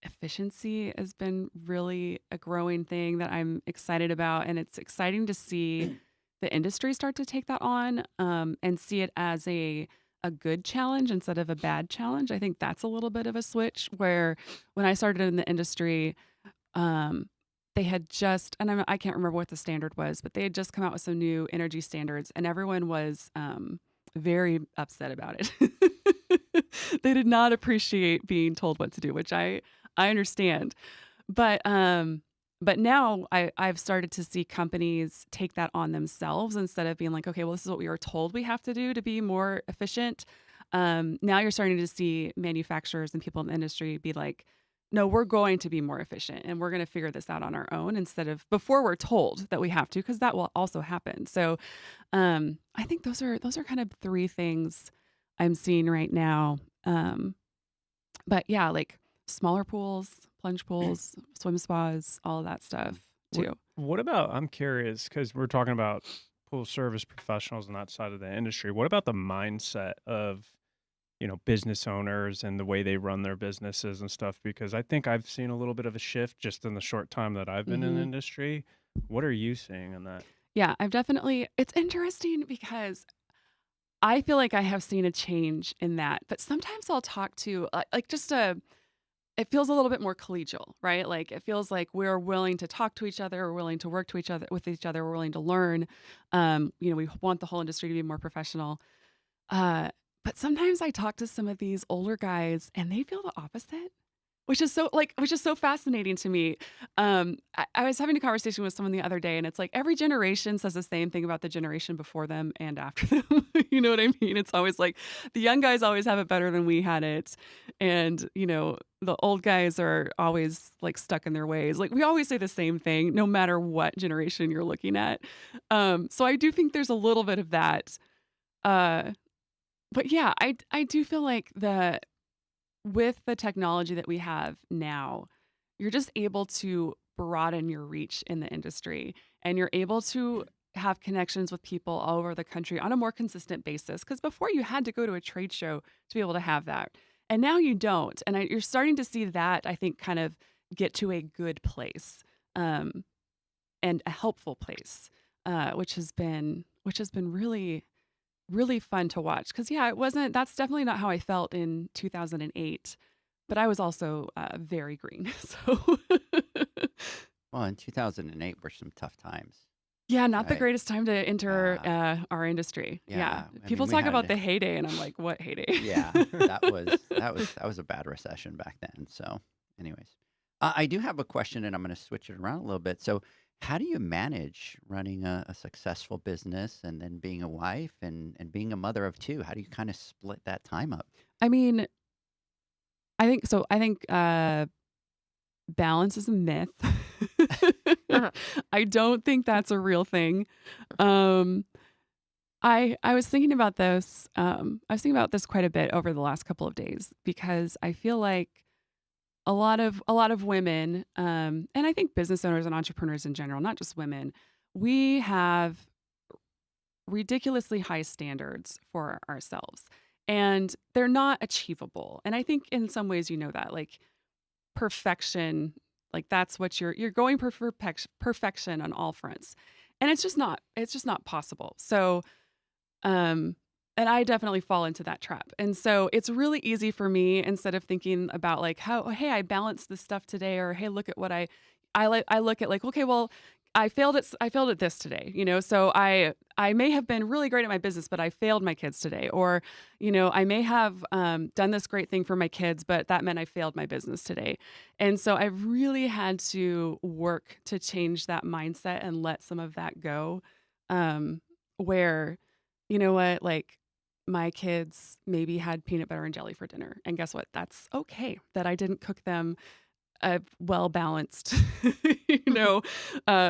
Efficiency has been really a growing thing that I'm excited about, and it's exciting to see the industry start to take that on and see it as a good challenge instead of a bad challenge. I think that's a little bit of a switch where when I started in the industry, they had just, and I can't remember what the standard was, but they had just come out with some new energy standards, and everyone was very upset about it. They did not appreciate being told what to do, which I understand. But now I've started to see companies take that on themselves instead of being like, okay, well, this is what we were told we have to do to be more efficient. Now you're starting to see manufacturers and people in the industry be like, no, we're going to be more efficient and we're going to figure this out on our own instead of before we're told that we have to, because that will also happen. So I think those are kind of three things I'm seeing right now. But yeah, like smaller pools, plunge pools, swim spas, all of that stuff too. What about, I'm curious, because we're talking about pool service professionals on that side of the industry. What about the mindset of business owners and the way they run their businesses and stuff? Because I think I've seen a little bit of a shift just in the short time that I've been in the industry. What are you seeing in that? Yeah, it's interesting because I feel like I have seen a change in that, but sometimes I'll talk to it feels a little bit more collegial, right? Like it feels like we're willing to talk to each other, we're willing to work with each other, we're willing to learn. We want the whole industry to be more professional. But sometimes I talk to some of these older guys and they feel the opposite, which is so fascinating to me. I was having a conversation with someone the other day, and it's like every generation says the same thing about the generation before them and after them. You know what I mean? It's always like the young guys always have it better than we had it. And, the old guys are always like stuck in their ways. Like we always say the same thing, no matter what generation you're looking at. So I do think there's a little bit of that. But yeah, I do feel like with the technology that we have now, you're just able to broaden your reach in the industry, and you're able to have connections with people all over the country on a more consistent basis. Because before you had to go to a trade show to be able to have that. And now you don't. And you're starting to see that, I think, kind of get to a good place and a helpful place, which has been really, really fun to watch. Because, yeah, that's definitely not how I felt in 2008. But I was also very green. So, Well, in 2008 were some tough times. Yeah, not the Right. greatest time to enter our industry. Yeah, Yeah. I People mean, we talk about had- the heyday, and I'm like, what heyday? Yeah, that was a bad recession back then. So, anyways, I do have a question, and I'm going to switch it around a little bit. So, how do you manage running a successful business and then being a wife and being a mother of two? How do you kind of split that time up? I mean, I think so. I think balance is a myth. I don't think that's a real thing. I was thinking about this. I was thinking about this quite a bit over the last couple of days because I feel like a lot of women, and I think business owners and entrepreneurs in general, not just women, we have ridiculously high standards for ourselves, and they're not achievable. And I think in some ways, you know that, like perfection, like that's what you're going for perfection on all fronts, and it's just not possible. So and I definitely fall into that trap. And so it's really easy for me, instead of thinking about like how, hey, I balanced this stuff today, or hey, look at what I look at like, okay, well, I failed at this today, you know? So I may have been really great at my business, but I failed my kids today. Or, you know, I may have done this great thing for my kids, but that meant I failed my business today. And so I've really had to work to change that mindset and let some of that go. Where, you know what, like my kids maybe had peanut butter and jelly for dinner. And guess what? That's okay that I didn't cook them a well-balanced,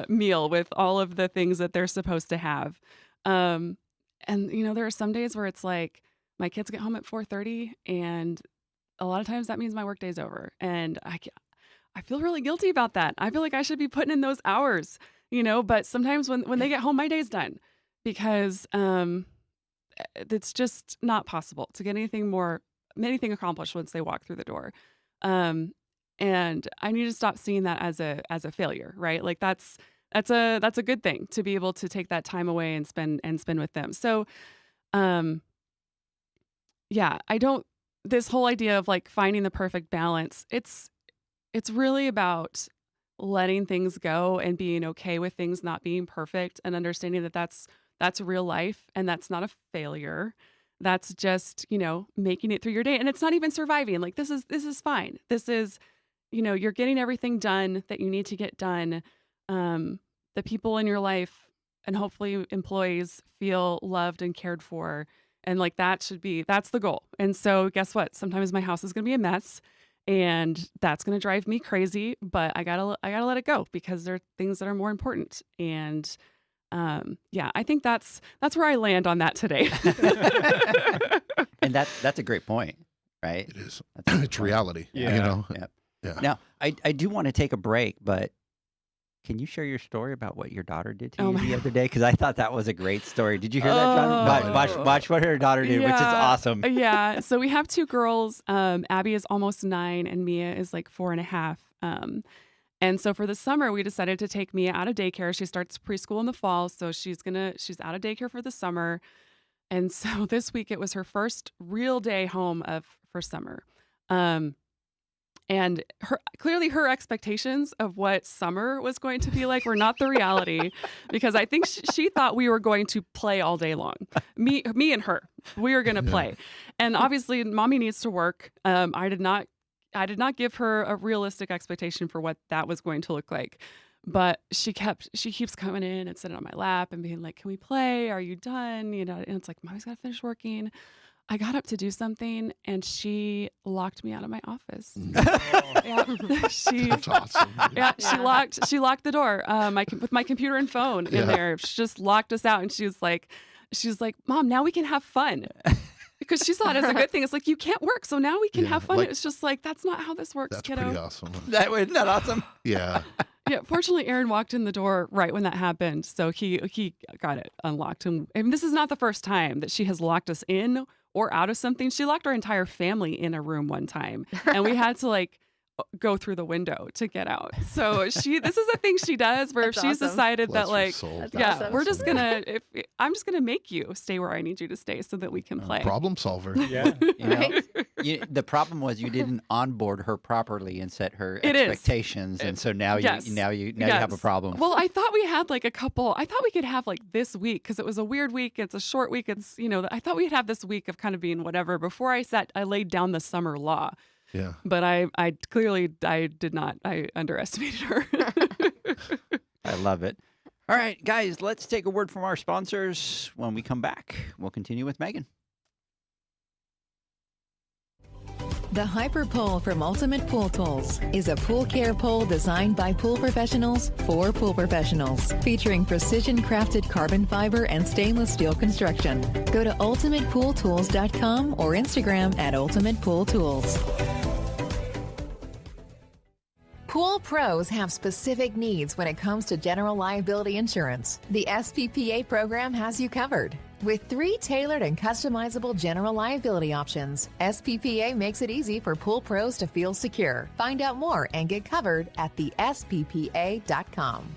meal with all of the things that they're supposed to have. And, you know, there are some days where it's like my kids get home at 4:30, and a lot of times that means my workday's over. And I feel really guilty about that. I feel like I should be putting in those hours, you know, but sometimes when they get home, my day's done, because it's just not possible to get anything accomplished once they walk through the door. And I need to stop seeing that as a failure, right? Like that's a good thing to be able to take that time away and spend with them. So, yeah, this whole idea of like finding the perfect balance, it's really about letting things go and being okay with things not being perfect, and understanding that that's real life, and that's not a failure. That's just, you know, making it through your day. And it's not even surviving. Like this is fine. This is, you know, you're getting everything done that you need to get done. The people in your life, and hopefully employees, feel loved and cared for. And like that's the goal. And so guess what? Sometimes my house is going to be a mess, and that's going to drive me crazy, but I gotta let it go, because there are things that are more important. And yeah, I think that's where I land on that today. And that's a great point, right? It is. That's a good It's point. reality. Yeah. You know. Yep. Yeah. Now, I do want to take a break, but can you share your story about what your daughter did to Oh you my the other day? Because I thought that was a great story. Did you hear that, John? Oh. Watch what her daughter did, which is Yeah. awesome. Yeah. So we have two girls. Abby is almost 9, and Mia is like 4.5. And so for the summer, we decided to take Mia out of daycare. She starts preschool in the fall, so she's out of daycare for the summer. And so this week it was her first real day home for summer. And clearly her expectations of what summer was going to be like were not the reality, because I think she thought we were going to play all day long. Me and her, we were going to play. And obviously mommy needs to work. I did not give her a realistic expectation for what that was going to look like. But she keeps coming in and sitting on my lap and being like, "Can we play? Are you done?" You know, and it's like, "Mommy's got to finish working." I got up to do something, and she locked me out of my office. Yeah, That's awesome. yeah, she locked the door. With my computer and phone in there. She just locked us out, and she was like, "Mom, now we can have fun." Because she saw it as a good thing. It's like, you can't work, so now we can have fun. like- it's just like, that's not how this works, That's kiddo. pretty awesome. Isn't that awesome? Yeah. Yeah, fortunately, Aaron walked in the door right when that happened, so he got it unlocked. And this is not the first time that she has locked us in or out of something. She locked our entire family in a room one time, and we had to like go through the window to get out. So this is a thing she does where That's she's awesome. decided Bless that your like, soul. That's yeah, awesome. we're just gonna, I'm just gonna make you stay where I need you to stay so that we can play. Problem solver. Yeah. You know, Right? the problem was you didn't onboard her properly and set her It is. expectations, and so now Yes. you have a Yes. problem. Well, I thought we had like I thought we could have like this week because it was a weird week. It's a short week. It's, I thought we'd have this week of kind of being whatever before I laid down the summer law. Yeah. But I clearly did not. I underestimated her. I love it. All right, guys, let's take a word from our sponsors. When we come back, we'll continue with Megan. The Hyper Pole from Ultimate Pool Tools is a pool care pole designed by pool professionals for pool professionals, featuring precision-crafted carbon fiber and stainless steel construction. Go to ultimatepooltools.com or Instagram at Ultimate Pool Tools. Pool pros have specific needs when it comes to general liability insurance. The SPPA program has you covered. With 3 tailored and customizable general liability options, SPPA makes it easy for pool pros to feel secure. Find out more and get covered at thesppa.com.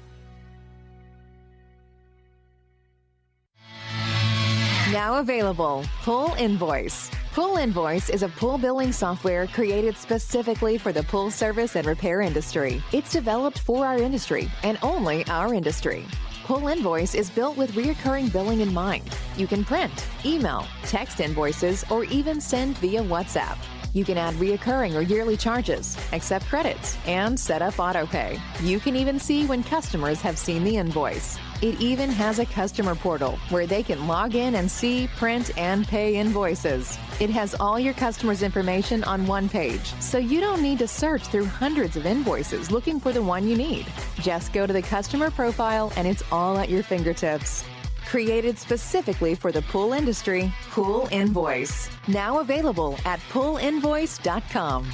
Now available, Pool Invoice. Pool Invoice is a pool billing software created specifically for the pool service and repair industry. It's developed for our industry and only our industry. Pool Invoice is built with recurring billing in mind. You can print, email, text invoices, or even send via WhatsApp. You can add reoccurring or yearly charges, accept credits, and set up autopay. You can even see when customers have seen the invoice. It even has a customer portal where they can log in and see, print, and pay invoices. It has all your customers' information on one page, so you don't need to search through hundreds of invoices looking for the one you need. Just go to the customer profile and it's all at your fingertips. Created specifically for the pool industry, Pool Invoice. Now available at poolinvoice.com.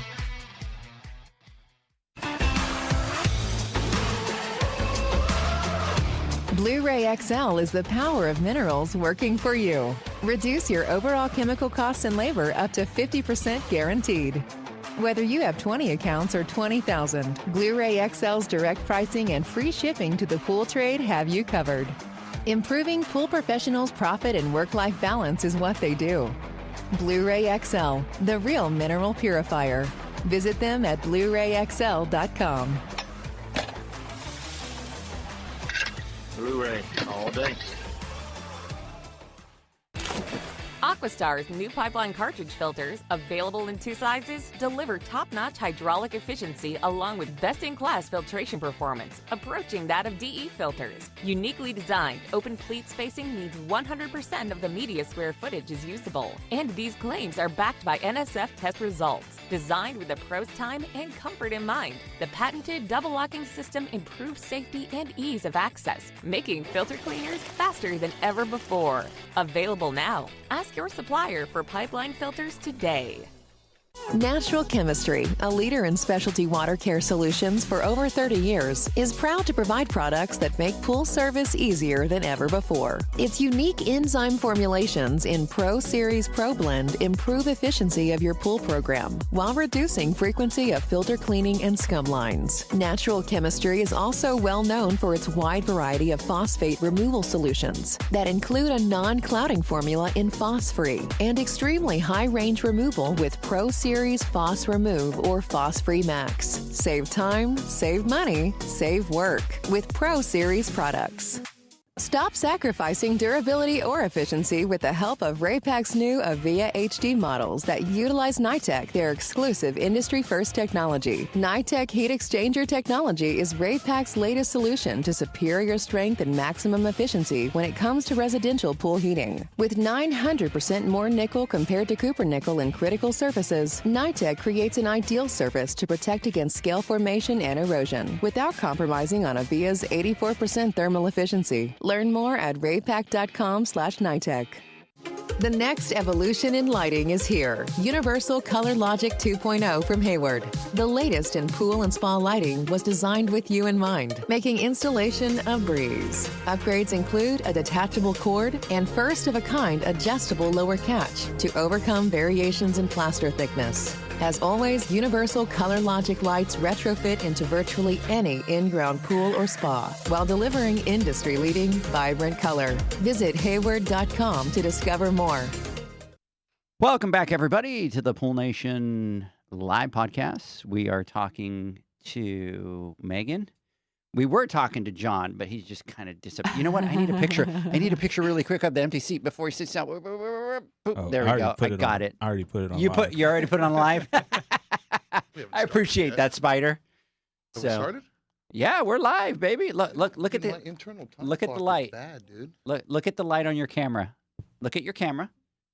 Blu-ray XL is the power of minerals working for you. Reduce your overall chemical costs and labor up to 50% guaranteed. Whether you have 20 accounts or 20,000, Blu-ray XL's direct pricing and free shipping to the pool trade have you covered. Improving pool professionals' profit and work-life balance is what they do. Blu-ray XL, the real mineral purifier. Visit them at BluRayXL.com. Blu-ray all day. Aquastar's new pipeline cartridge filters, available in 2 sizes, deliver top-notch hydraulic efficiency along with best-in-class filtration performance, approaching that of DE filters. Uniquely designed, open pleat spacing means 100% of the media square footage is usable. And these claims are backed by NSF test results. Designed with the pro's time and comfort in mind, the patented double locking system improves safety and ease of access, making filter cleaners faster than ever before. Available now. Ask your supplier for pipeline filters today. Natural Chemistry, a leader in specialty water care solutions for over 30 years, is proud to provide products that make pool service easier than ever before. Its unique enzyme formulations in Pro Series Pro Blend improve efficiency of your pool program while reducing frequency of filter cleaning and scum lines. Natural Chemistry is also well known for its wide variety of phosphate removal solutions that include a non-clouding formula in Phos-Free and extremely high-range removal with Pro Series Phos Remove or Phos Free Max. Save time, save money, save work with Pro Series products. Stop sacrificing durability or efficiency with the help of Raypak's new Avia HD models that utilize NITEC, their exclusive industry-first technology. NITEC heat exchanger technology is Raypak's latest solution to superior strength and maximum efficiency when it comes to residential pool heating. With 900% more nickel compared to copper nickel in critical surfaces, NITEC creates an ideal surface to protect against scale formation and erosion without compromising on Avia's 84% thermal efficiency. Learn more at raypak.com/NITEC. The next evolution in lighting is here. Universal Color Logic 2.0 from Hayward. The latest in pool and spa lighting was designed with you in mind, making installation a breeze. Upgrades include a detachable cord and first-of-a-kind adjustable lower catch to overcome variations in plaster thickness. As always, Universal Color Logic lights retrofit into virtually any in-ground pool or spa while delivering industry-leading, vibrant color. Visit Hayward.com to discover more. Welcome back, everybody, to the Pool Nation live podcast. We are talking to Megan. We were talking to John, but he's just kind of disappeared. You know what? I need a picture. I need a picture really quick of the empty seat before he sits down. Oh, There we go. I got it. I already put it on. You live. You already put it on live? I appreciate that, Spider. Have we started? Yeah, we're live, baby. Look at My the internal time look at the clock is light. bad, dude. look at the light on your camera. Look at your camera.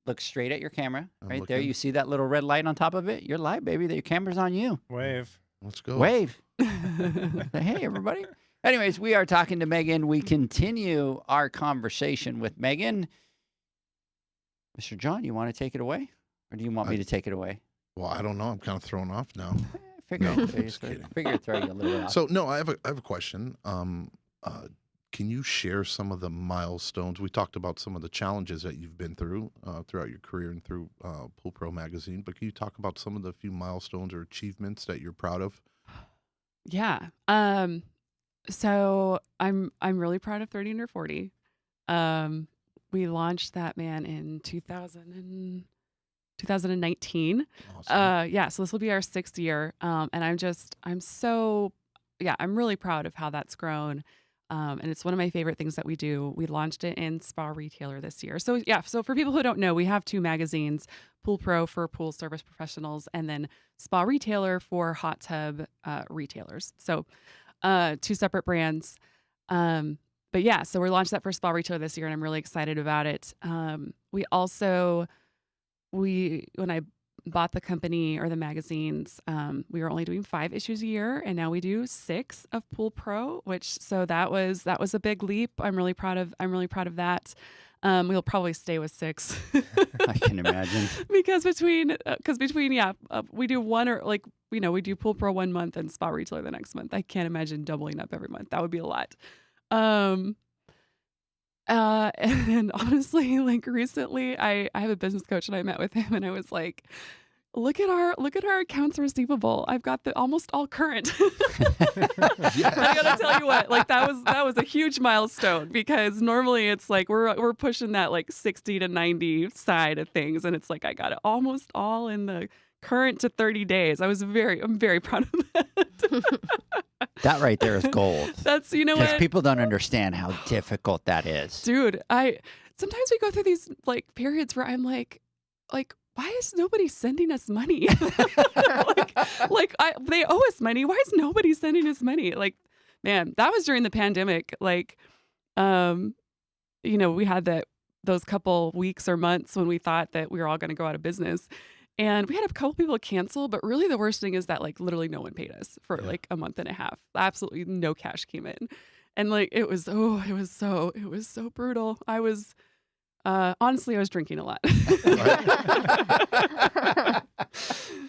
Look straight at your camera. I'm Right there. looking. You see that little red light on top of it? You're live, baby. Your camera's on you. Wave. Let's go. Wave. Say, hey, everybody. Anyways, we are talking to Megan. We continue our conversation with Megan. Mr. John, you want to take it away? Or do you want me to take it away? Well, I don't know. I'm kind of thrown off now. Figure No, I'd just kidding. throw you a little bit off. So no, I have a question. Can you share some of the milestones? We talked about some of the challenges that you've been through throughout your career and through Pool Pro magazine, but can you talk about some of the few milestones or achievements that you're proud of? Yeah. So I'm really proud of 30 Under 40. We launched that in 2019. Awesome. Yeah, so this will be our 6th year. And I'm really proud of how that's grown. And it's one of my favorite things that we do. We launched it in Spa Retailer this year. So yeah, so for people who don't know, we have 2 magazines, Pool Pro for pool service professionals, and then Spa Retailer for hot tub retailers. So 2 separate brands. But yeah, so we launched that for Spa Retailer this year, and I'm really excited about it. When I bought the company or the magazines, we were only doing 5 issues a year, and now we do 6 of Pool Pro, that was a big leap. I'm really proud of that. We'll probably stay with 6. I can imagine. because between we do one or we do Pool Pro one month and Spa Retailer the next month. I can't imagine doubling up every month. That would be a lot. And honestly, recently I have a business coach and I met with him and I was like, look at our accounts receivable. I've got the almost all current. Yes. I gotta tell you what, that was a huge milestone because normally it's we're pushing that 60 to 90 side of things, and it's I got it almost all in the current to 30 days. I'm very proud of that. That right there is gold. That's Because what people don't understand how difficult that is. dude. Sometimes we go through these periods where I'm like, why is nobody sending us money? They owe us money. Why is nobody sending us money? Man, that was during the pandemic. We had those couple weeks or months when we thought that we were all going to go out of business. And we had a couple people cancel, but really the worst thing is that literally no one paid us for a month and a half. Absolutely no cash came in. And it was so brutal. I was honestly, I was drinking a lot.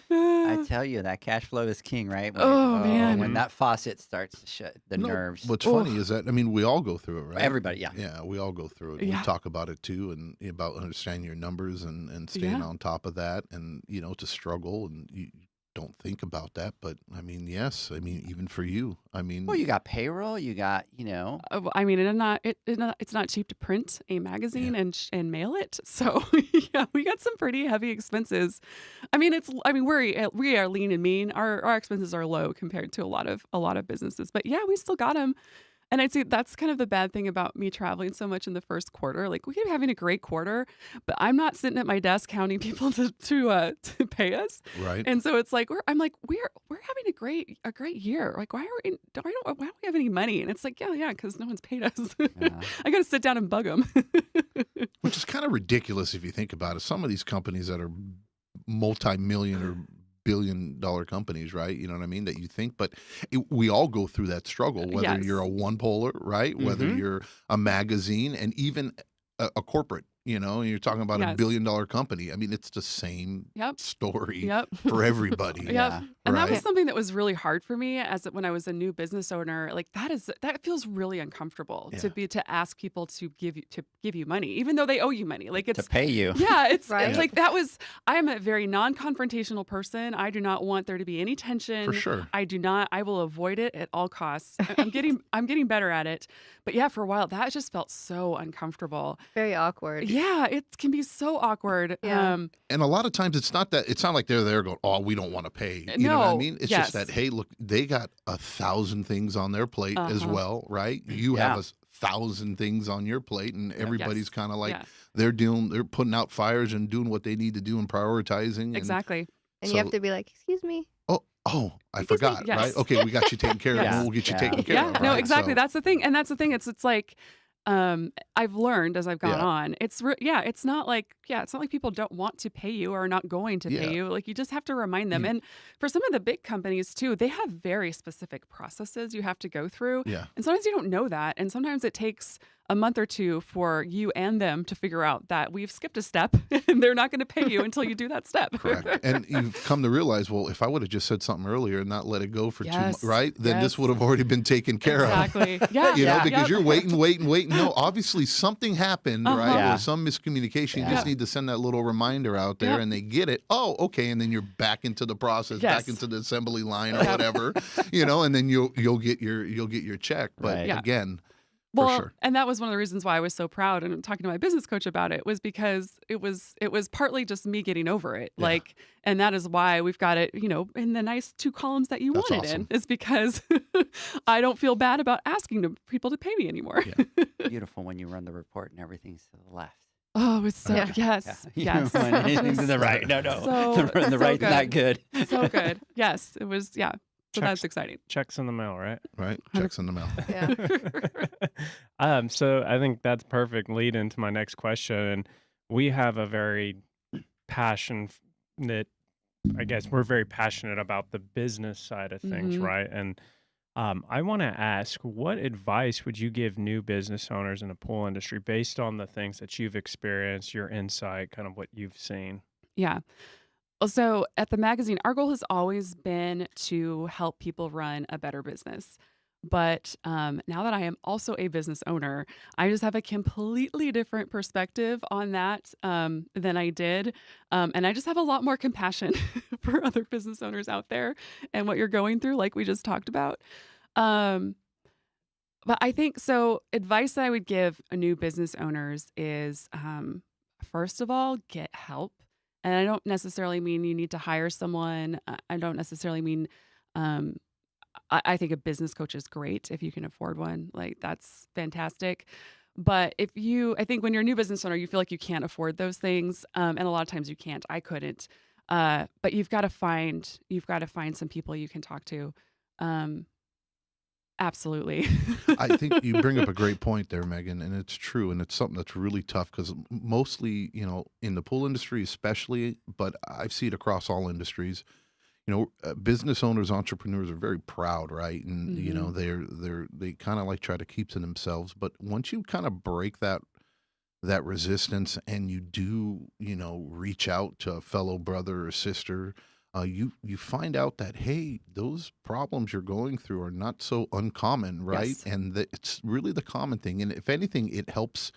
I tell you, that cash flow is king, right? Man. When that faucet starts to shut the nerves. What's funny is that, we all go through it, right? Everybody, yeah. Yeah, we all go through it. Yeah. We talk about it too, and about understanding your numbers and staying on top of that, and to struggle, and you don't think about that, but yes, even for you, Well, you got payroll, you got, it's not cheap to print a magazine and mail it. So yeah, we got some pretty heavy expenses. We are lean and mean. Our expenses are low compared to a lot of businesses, but yeah, we still got them. And I'd say that's kind of the bad thing about me traveling so much in the first quarter. We could be having a great quarter, but I'm not sitting at my desk counting people to pay us. right? And so it's we're having a great year. Why don't we have any money? And it's yeah, because no one's paid us. Yeah. I got to sit down and bug them. Which is kind of ridiculous if you think about it. Some of these companies that are multi-million or billion-dollar companies, right? You know what I mean? That you think, but we all go through that struggle, whether Yes. you're a one-poler, right? Whether you're a magazine, and even a corporate and you're talking about a Yes. $1 billion company. I mean, it's the same Yep. story Yep. for everybody. Yep. Yeah. And that was Right. something that was really hard for me when I was a new business owner. Like that feels really uncomfortable Yeah. to ask people to give you money, even though they owe you money. Like To it's pay you. yeah, it's Right. like I am a very non-confrontational person. I do not want there to be any tension. For sure. I will avoid it at all costs. I'm getting better at it. But yeah, for a while that just felt so uncomfortable. Very awkward. Yeah, it can be so awkward. Yeah. And a lot of times it's not like they're there going, oh, we don't want to pay. You know what I No, mean? It's yes. just that, hey, look, they got 1,000 things on their plate as Uh-huh. well, right? You Yeah. have 1,000 things on your plate, and everybody's Yes. kind of like Yeah. they're putting out fires and doing what they need to do and prioritizing. And, Exactly. And you have So- to be like, excuse me. Oh, I Excuse me? forgot, Yes. right? Okay, we got you taken care of. Yes. And we'll get you Yeah. taken care Yeah, of. no, right? exactly. So- That's the thing. And that's the thing. It's like I've learned as I've gone Yeah. on. It's not like people don't want to pay you or are not going to Yeah. pay you. Like you just have to remind them. You- And for some of the big companies too, they have very specific processes you have to go through. Yeah. And sometimes you don't know that. And sometimes it takes a month or two for you and them to figure out that we've skipped a step and they're not going to pay you until you do that step. Correct. And you've come to realize, well, if I would have just said something earlier and not let it go for 2 months, Yes. right? Then this Yes. would have already been taken care of. Exactly. Yeah. You know, because Yep. you're waiting. No, obviously something happened, Uh-huh. right? Yeah. Or some miscommunication. You Yeah. just need to send that little reminder out there Yep. and they get it. Oh, okay. And then you're back into the process, Yes. back into the assembly line or Yep. whatever, and then you'll get your check. But Right. Yeah. again, Well, for sure. and that was one of the reasons why I was so proud and talking to my business coach about it was because it was partly just me getting over it. Yeah. And that is why we've got it, in the nice 2 columns that you That's wanted awesome. in, is because I don't feel bad about asking people to pay me anymore. Yeah. Beautiful when you run the report and everything's to the left. Oh, it's so Yeah. yes. Yes. When anything's to the right. No. So- the so right's not good. So good. Yes, it was So Checks- that's exciting. Checks in the mail, right? Right? Checks in the mail. Yeah. So I think that's perfect lead into my next question. And we have a very passionate, I guess we're very passionate about the business side of things, Mhm. right? And I want to ask, what advice would you give new business owners in the pool industry based on the things that you've experienced, your insight, kind of what you've seen? Yeah. Well, so at the magazine, our goal has always been to help people run a better business. But now that I am also a business owner, I just have a completely different perspective on that than I did. And I just have a lot more compassion for other business owners out there and what you're going through, like we just talked about. But I think so. Advice that I would give new business owners is first of all, get help. And I don't necessarily mean you need to hire someone. I don't necessarily mean, I think a business coach is great if you can afford one. Like that's fantastic. But I think when you're a new business owner, you feel like you can't afford those things. And a lot of times you can't. I couldn't. But you've got to find some people you can talk to. Absolutely. I think you bring up a great point there, Megan, and it's true. And it's something that's really tough because mostly, in the pool industry especially, but I see it across all industries, business owners, entrepreneurs are very proud, right? And, they kind of like try to keep to themselves. But once you kind of break that resistance and you do, reach out to a fellow brother or sister, you find out that, hey, those problems you're going through are not so uncommon, right? Yes. And it's really the common thing. And if anything, it helps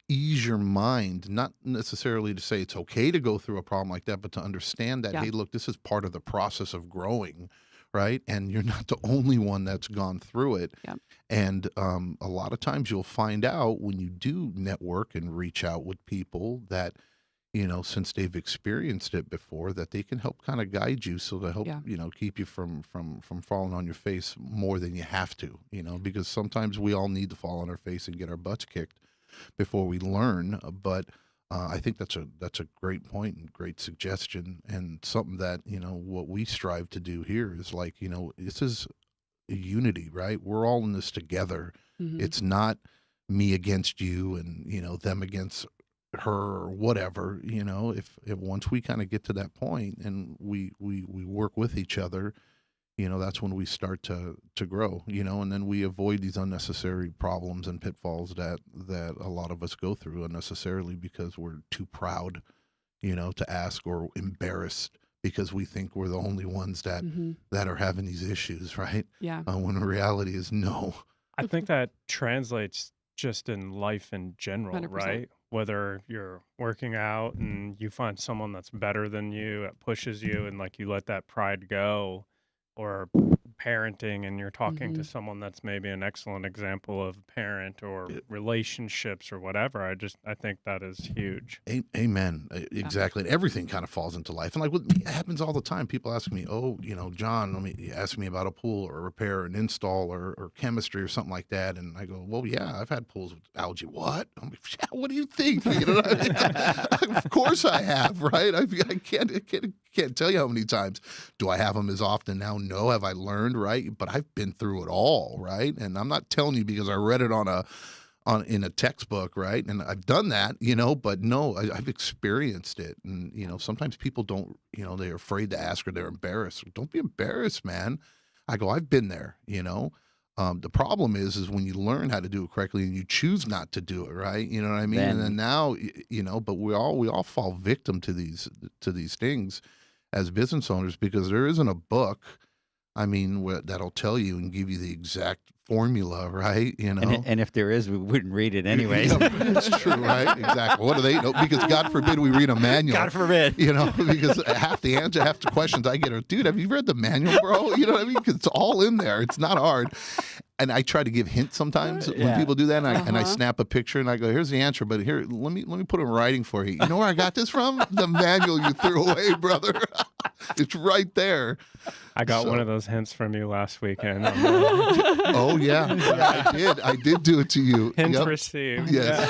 ease your mind, not necessarily to say it's okay to go through a problem like that, but to understand that, Yeah. hey, look, this is part of the process of growing, right? And you're not the only one that's gone through it. Yeah. And a lot of times you'll find out when you do network and reach out with people that, since they've experienced it before, that they can help kind of guide you, so to help, Yeah. keep you from falling on your face more than you have to, because sometimes we all need to fall on our face and get our butts kicked before we learn. But I think that's a great point and great suggestion, and something that, what we strive to do here is like, this is a unity, right? We're all in this together. Mhm. It's not me against you and, them against her or whatever, if once we kind of get to that point and we work with each other, that's when we start to grow, and then we avoid these unnecessary problems and pitfalls that a lot of us go through unnecessarily because we're too proud, to ask, or embarrassed because we think we're the only ones that are having these issues, right? Yeah. When the reality is no. I think that translates just in life in general, 100%. right? Whether you're working out and you find someone that's better than you, that pushes you, and like you let that pride go, or parenting and you're talking to someone that's maybe an excellent example of a parent, or relationships or whatever. I think that is huge. Amen. Exactly. And everything kind of falls into life. And like with me, it happens all the time. People ask me, oh, John, ask me about a pool or a repair, an install, or chemistry or something like that. And I go, well, yeah, I've had pools with algae. What? I'm like, yeah, what do you think? You know what I mean? Of course I have, right? I can't tell you how many times. Do I have them as often now? No. Have I learned, right? But I've been through it all, right? And I'm not telling you because I read it in a textbook, right? And I've done that, but no, I've experienced it. And, sometimes people don't, they're afraid to ask or they're embarrassed. Don't be embarrassed, man. I go, I've been there, The problem is when you learn how to do it correctly and you choose not to do it, right? You know what I mean? And then now, but we all fall victim to these things as business owners, because there isn't a book, that'll tell you and give you the exact formula, right? And if there is, we wouldn't read it anyways. It's true, right? Exactly. What do they know? Because God forbid we read a manual. God forbid. Because half the questions I get are, dude, have you read the manual, bro? You know what I mean? Because it's all in there. It's not hard. And I try to give hints sometimes when people do that, and I snap a picture and I go, "Here's the answer, but here, let me put it in writing for you. You know where I got this from? The manual you threw away, brother. It's right there." I got one of those hints from you last weekend. Oh yeah, I did do it to you. Hints received. Yes.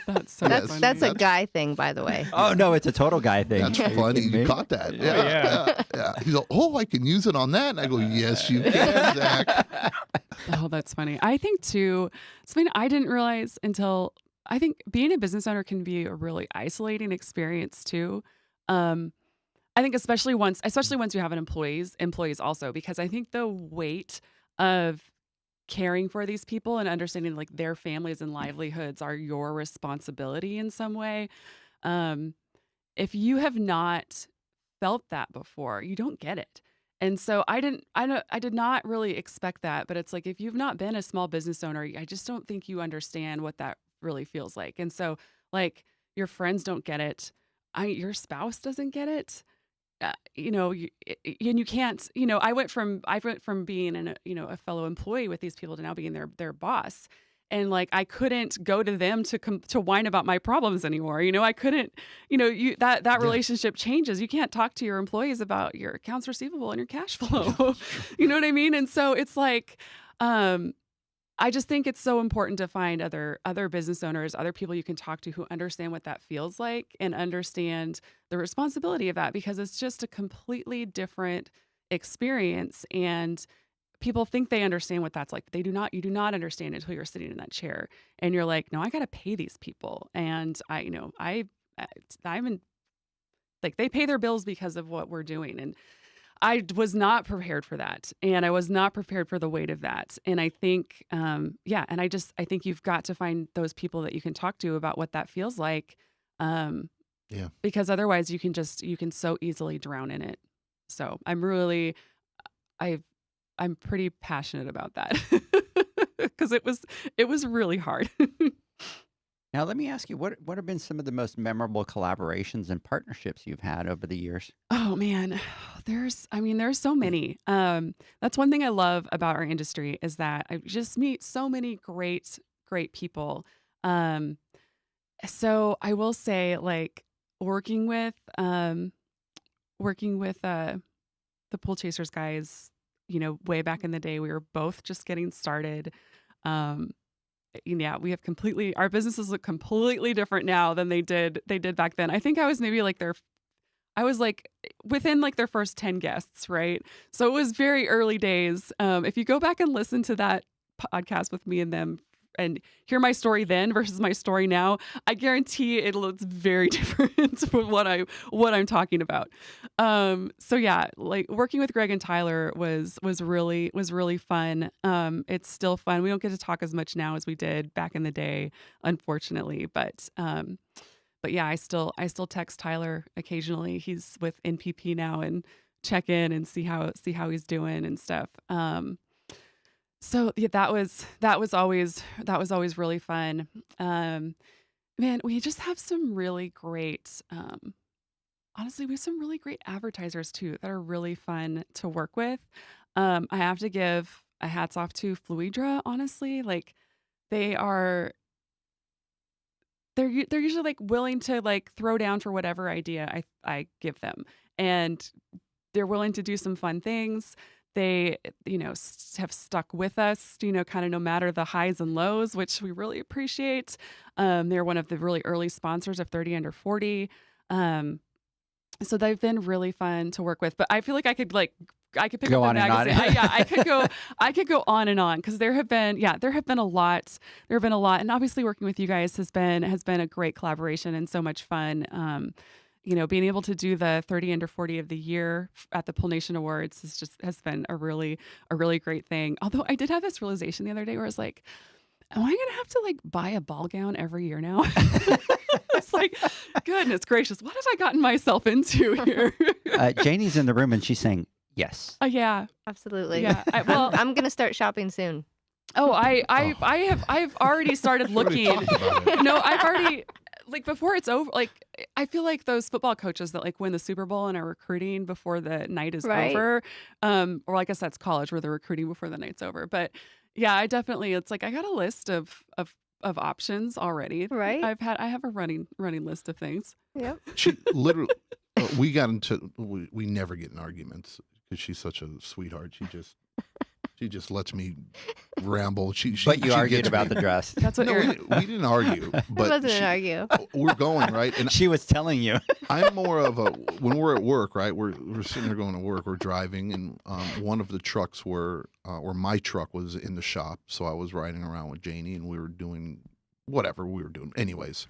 That's so funny. That's a guy thing, by the way. Oh no, it's a total guy thing. That's funny. You caught that. Yeah. He's like, "Oh, I can use it on that." And I go, "Yes, you can, Zach." Oh, that's funny. I think too, it's funny, I didn't realize until, I think being a business owner can be a really isolating experience too. I think especially once you have an employees also, because I think the weight of caring for these people and understanding like their families and livelihoods are your responsibility in some way. If you have not felt that before, you don't get it. And so I did not really expect that, but it's like, if you've not been a small business owner, I just don't think you understand what that really feels like. And so like your friends don't get it. Your spouse doesn't get it. And you can't, I went from being a fellow employee with these people to now being their boss. And like, I couldn't go to them to whine about my problems anymore. I couldn't, that relationship changes. You can't talk to your employees about your accounts receivable and your cash flow. You know what I mean? And so it's like, I just think it's so important to find other business owners, other people you can talk to who understand what that feels like and understand the responsibility of that, because it's just a completely different experience. And people think they understand what that's like, but you do not understand until you're sitting in that chair and you're like, no, I got to pay these people. And I'm in, like, they pay their bills because of what we're doing. And I was not prepared for that. And I was not prepared for the weight of that. And I think, and I think you've got to find those people that you can talk to about what that feels like. Because otherwise you can so easily drown in it. So I'm pretty passionate about that because it was really hard. Now, let me ask you, what have been some of the most memorable collaborations and partnerships you've had over the years? Oh man, there's so many. That's one thing I love about our industry is that I just meet so many great people. So I will say, like, working with the Pool Chasers guys, way back in the day, we were both just getting started. We have our businesses look completely different now than they did back then. I think I was maybe like within like their first 10 guests, right? So it was very early days. If you go back and listen to that podcast with me and them and hear my story then versus my story now, I guarantee it's very different from what I'm talking about. So yeah, like working with Greg and Tyler was really fun. It's still fun. We don't get to talk as much now as we did back in the day, unfortunately, but yeah, I still text Tyler occasionally. He's with NPP now, and check in and see how he's doing and stuff. So yeah, that was always really fun. Man, we just have some really great. Honestly, we have some really great advertisers too that are really fun to work with. I have to give a hats off to Fluidra. Honestly, like they're usually like willing to like throw down for whatever idea I give them, and they're willing to do some fun things. They, have stuck with us, kind of no matter the highs and lows, which we really appreciate. They're one of the really early sponsors of 30 Under 40. So they've been really fun to work with. But I feel like I could pick Go up on a and on. magazine. I could go on and on because there have been a lot. And obviously working with you guys has been a great collaboration and so much fun. Being able to do the 30 Under 40 of the year at the Pool Nation Awards has been a really great thing. Although I did have this realization the other day where I was like, am I going to have to like buy a ball gown every year now? It's like, goodness gracious, what have I gotten myself into here? Janie's in the room and she's saying yes. Yeah, Absolutely. yeah. I'm going to start shopping soon. Oh, I've already started looking. No, I've already. Like before it's over, like I feel like those football coaches that like win the Super Bowl and are recruiting before the night is over, or I guess that's college where they're recruiting before the night's over. But yeah, it's like I got a list of options already. Right. I have a running list of things. Yep. She literally, we never get in arguments because she's such a sweetheart. She just lets me ramble. But you argued gets about me. the dress. That's what No, we didn't argue. But It wasn't an argue. we're going, right? And She was telling you. I'm more of a, when we're at work, right? We're sitting there going to work, we're driving, and one of the trucks or my truck was in the shop. So I was riding around with Janie and we were doing whatever we were doing. Anyways,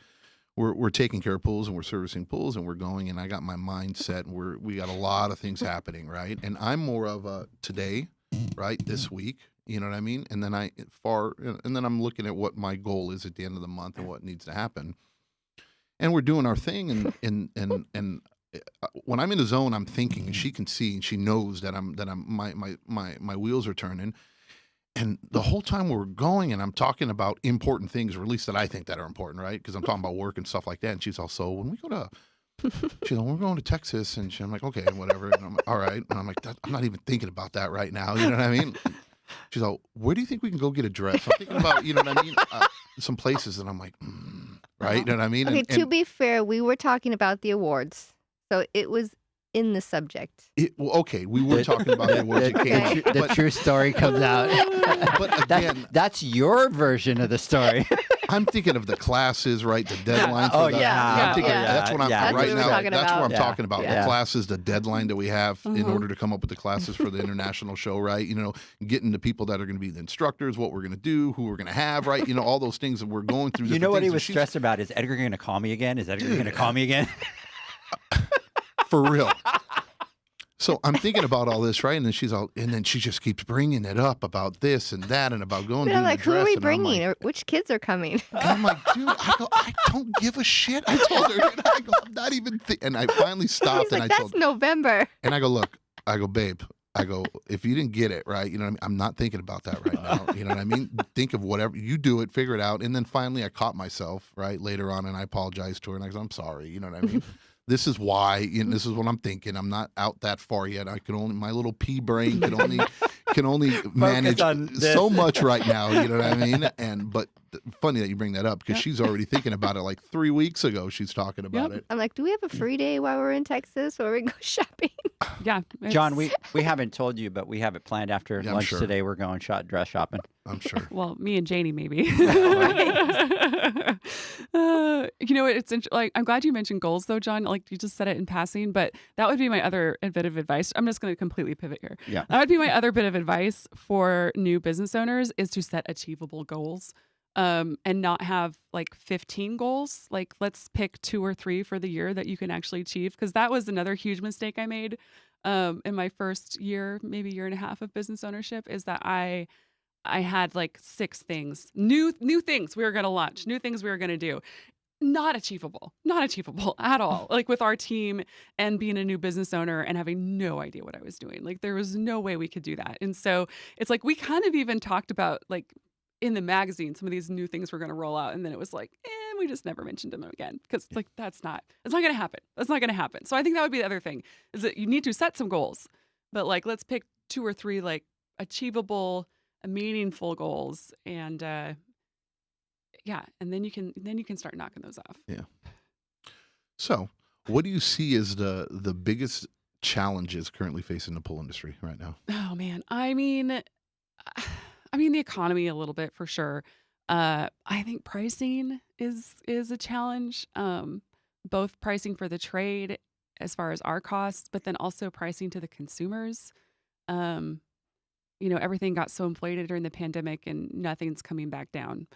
we're taking care of pools and we're servicing pools and we're going, and I got my mind set, and we got a lot of things happening, right? And I'm more of a today, right? This week, you know what I mean? And then I'm looking at what my goal is at the end of the month and what needs to happen. And we're doing our thing, and when I'm in the zone, I'm thinking, and she can see, and she knows that my wheels are turning. And the whole time we're going, and I'm talking about important things, or at least that I think that are important, right? Because I'm talking about work and stuff like that. And she's also, when we go to, she's like, we're going to Texas, and I'm like, okay, whatever. And I'm like, all right. And I'm like, I'm not even thinking about that right now. You know what I mean? She's like, where do you think we can go get a dress? I'm thinking about, you know what I mean? Some places, and I'm like, right? You know what I mean? Okay, And to be fair, we were talking about the awards. So it was in the subject. okay, we were talking about the awards. Okay. The true story comes out. But again, That's your version of the story. I'm thinking of the classes, right? The deadline. Oh, for the, yeah. I'm thinking, Yeah. That's what I'm Yeah. That's right what we were now. talking That's what about. I'm Yeah. talking about. Yeah. The classes, the deadline that we have in order to come up with the classes for the international show, right? You know, getting the people that are going to be the instructors, what we're going to do, who we're going to have, right? You know, all those things that we're going through. You know different what he things, was and she's- stressed about? Is Edgar going to call me again? Is Edgar going to call me again? For real. So I'm thinking about all this, right? And then she just keeps bringing it up about this and that and about going They're to like, the who dress. are we and I'm bringing? like- Or which kids are coming? And I'm like, dude, I don't give a shit. I told her, and I go, I'm not even. And I finally stopped, He's and like, I that's told, November. and I go, look, babe, if you didn't get it right, you know what I mean. I'm not thinking about that right now. You know what I mean. Think of whatever you do it, figure it out, and then finally I caught myself right later on, and I apologized to her, and I go, I'm sorry. You know what I mean. This is why, this is what I'm thinking. I'm not out that far yet. My little pea brain can only manage on this. so much right now. You know what I mean? But funny that you bring that up because she's already thinking about it. Like 3 weeks ago, she's talking about it. I'm like, do we have a free day while we're in Texas where we go shopping? Yeah, John, we haven't told you, but we have it planned after Yeah, I'm lunch sure. today. We're going dress shopping. I'm sure. Well, me and Janie maybe. It's like I'm glad you mentioned goals though, John. Like you just said it in passing, but that would be my other bit of advice. I'm just going to completely pivot here. Yeah. That would be my other bit of advice for new business owners is to set achievable goals. and not have like 15 goals. Like, let's pick 2 or 3 for the year that you can actually achieve. Because that was another huge mistake I made in my first year, maybe year and a half of business ownership, is that I had like 6 things, new things we were going to launch, new things we were going to do. Not achievable at all. Like, with our team and being a new business owner and having no idea what I was doing, like there was no way we could do that. And so it's like, we kind of even talked about, like, in the magazine, some of these new things we're going to roll out. And then it was like, we just never mentioned them again. Because like, it's not going to happen. That's not going to happen. So I think that would be the other thing, is that you need to set some goals, but like, let's pick 2 or 3, like, achievable, meaningful goals. And, yeah, and then you can start knocking those off. Yeah. So, what do you see as the biggest challenges currently facing the pool industry right now? Oh man, I mean the economy a little bit for sure. I think pricing is a challenge. Both pricing for the trade as far as our costs, but then also pricing to the consumers. Everything got so inflated during the pandemic, and nothing's coming back down.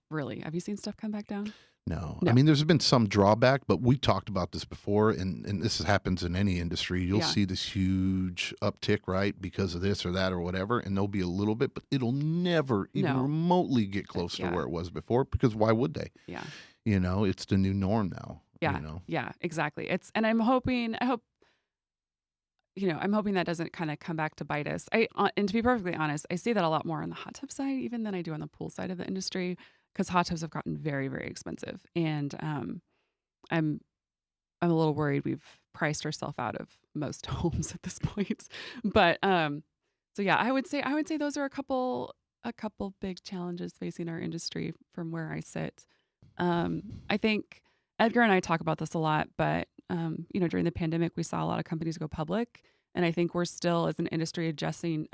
Really? Have you seen stuff come back down? No. No. I mean, there's been some drawback, but we talked about this before, and this happens in any industry. You'll Yeah. see this huge uptick, right, because of this or that or whatever, and there'll be a little bit, but it'll never even No. remotely get close to Yeah. where it was before, because why would they? Yeah. It's the new norm now. Yeah. Yeah, exactly. And I'm hoping that doesn't kind of come back to bite us. And to be perfectly honest, I see that a lot more on the hot tub side even than I do on the pool side of the industry, because hot tubs have gotten very, very expensive. And I'm a little worried we've priced ourselves out of most homes at this point. But so yeah, I would say those are a couple big challenges facing our industry from where I sit. I think Edgar and I talk about this a lot, but during the pandemic, we saw a lot of companies go public, and I think we're still, as an industry, adjusting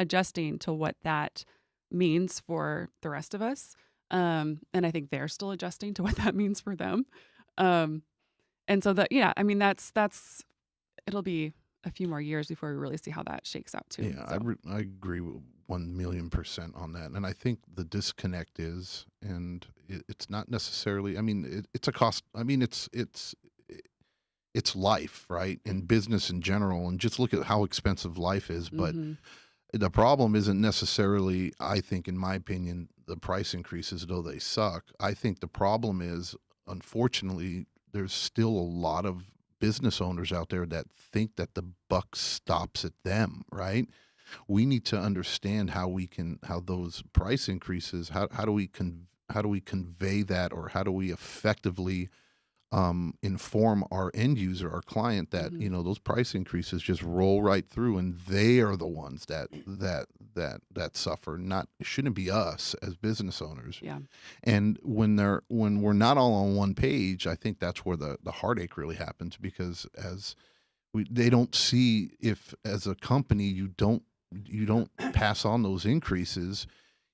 to what that means for the rest of us. And I think they're still adjusting to what that means for them. And so that's it'll be a few more years before we really see how that shakes out too. Yeah, So, I agree with 1,000,000% on that. And I think the disconnect is, and it's not necessarily, I mean, it's a cost. I mean, it's life, right? And business in general, and just look at how expensive life is. But mhm. the problem isn't necessarily, I think, in my opinion, the price increases, though they suck. I think the problem is, unfortunately, there's still a lot of business owners out there that think that the buck stops at them, right? We need to understand how those price increases, how do we convey that, or how do we effectively inform our end user, our client, that Mhm. those price increases just roll right through, and they are the ones that suffer. It shouldn't be us as business owners. Yeah. And when we're not all on one page, I think that's where the heartache really happens, because they don't see, if as a company you don't pass on those increases.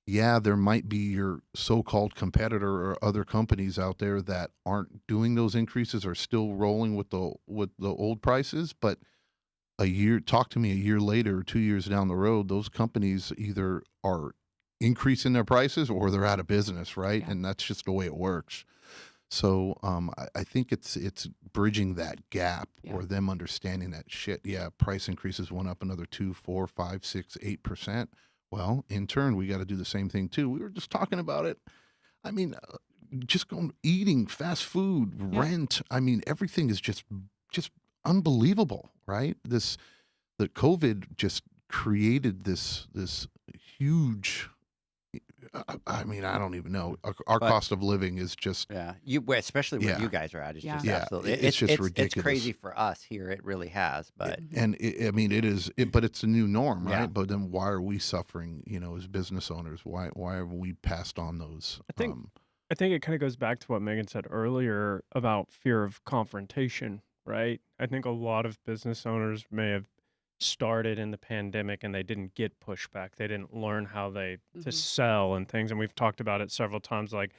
Yeah, there might be your so-called competitor or other companies out there that aren't doing those increases, or still rolling with the old prices. But talk to me a year later, or 2 years down the road, those companies either are increasing their prices or they're out of business, right? Yeah. And that's just the way it works. So I think it's bridging that gap, Yeah. or them understanding that price increases went up another 2, 4, 5, 6, 8%. Well, in turn, we got to do the same thing too. We were just talking about it. I mean, just eating fast food, Yeah. rent. I mean, everything is just unbelievable, right? The COVID just created this huge. I mean, I don't even know. Our But- cost of living is just. Yeah, especially where Yeah. you guys are at, is Yeah. just Yeah, absolutely. it's just It's ridiculous. crazy for us here. It really has, but And I mean, it is, but it's a new norm, right? Yeah. But then why are we suffering, as business owners? Why have we passed on those? I think it kind of goes back to what Megan said earlier about fear of confrontation, right? I think a lot of business owners may have started in the pandemic and they didn't get pushback. They didn't learn how to Mhm. sell and things. And we've talked about it several times. Like,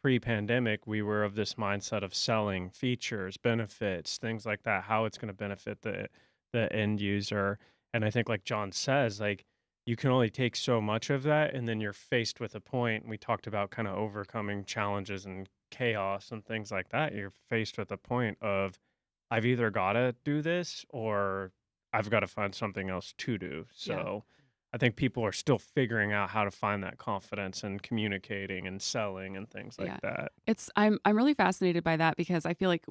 pre-pandemic, we were of this mindset of selling features, benefits, things like that, how it's going to benefit the end user. And I think, like John says, like, you can only take so much of that, and then you're faced with a point. We talked about kind of overcoming challenges and chaos and things like that. You're faced with a point of, I've either got to do this or I've got to find something else to do. So I think people are still figuring out how to find that confidence and communicating and selling and things like that. I'm really fascinated by that because I feel like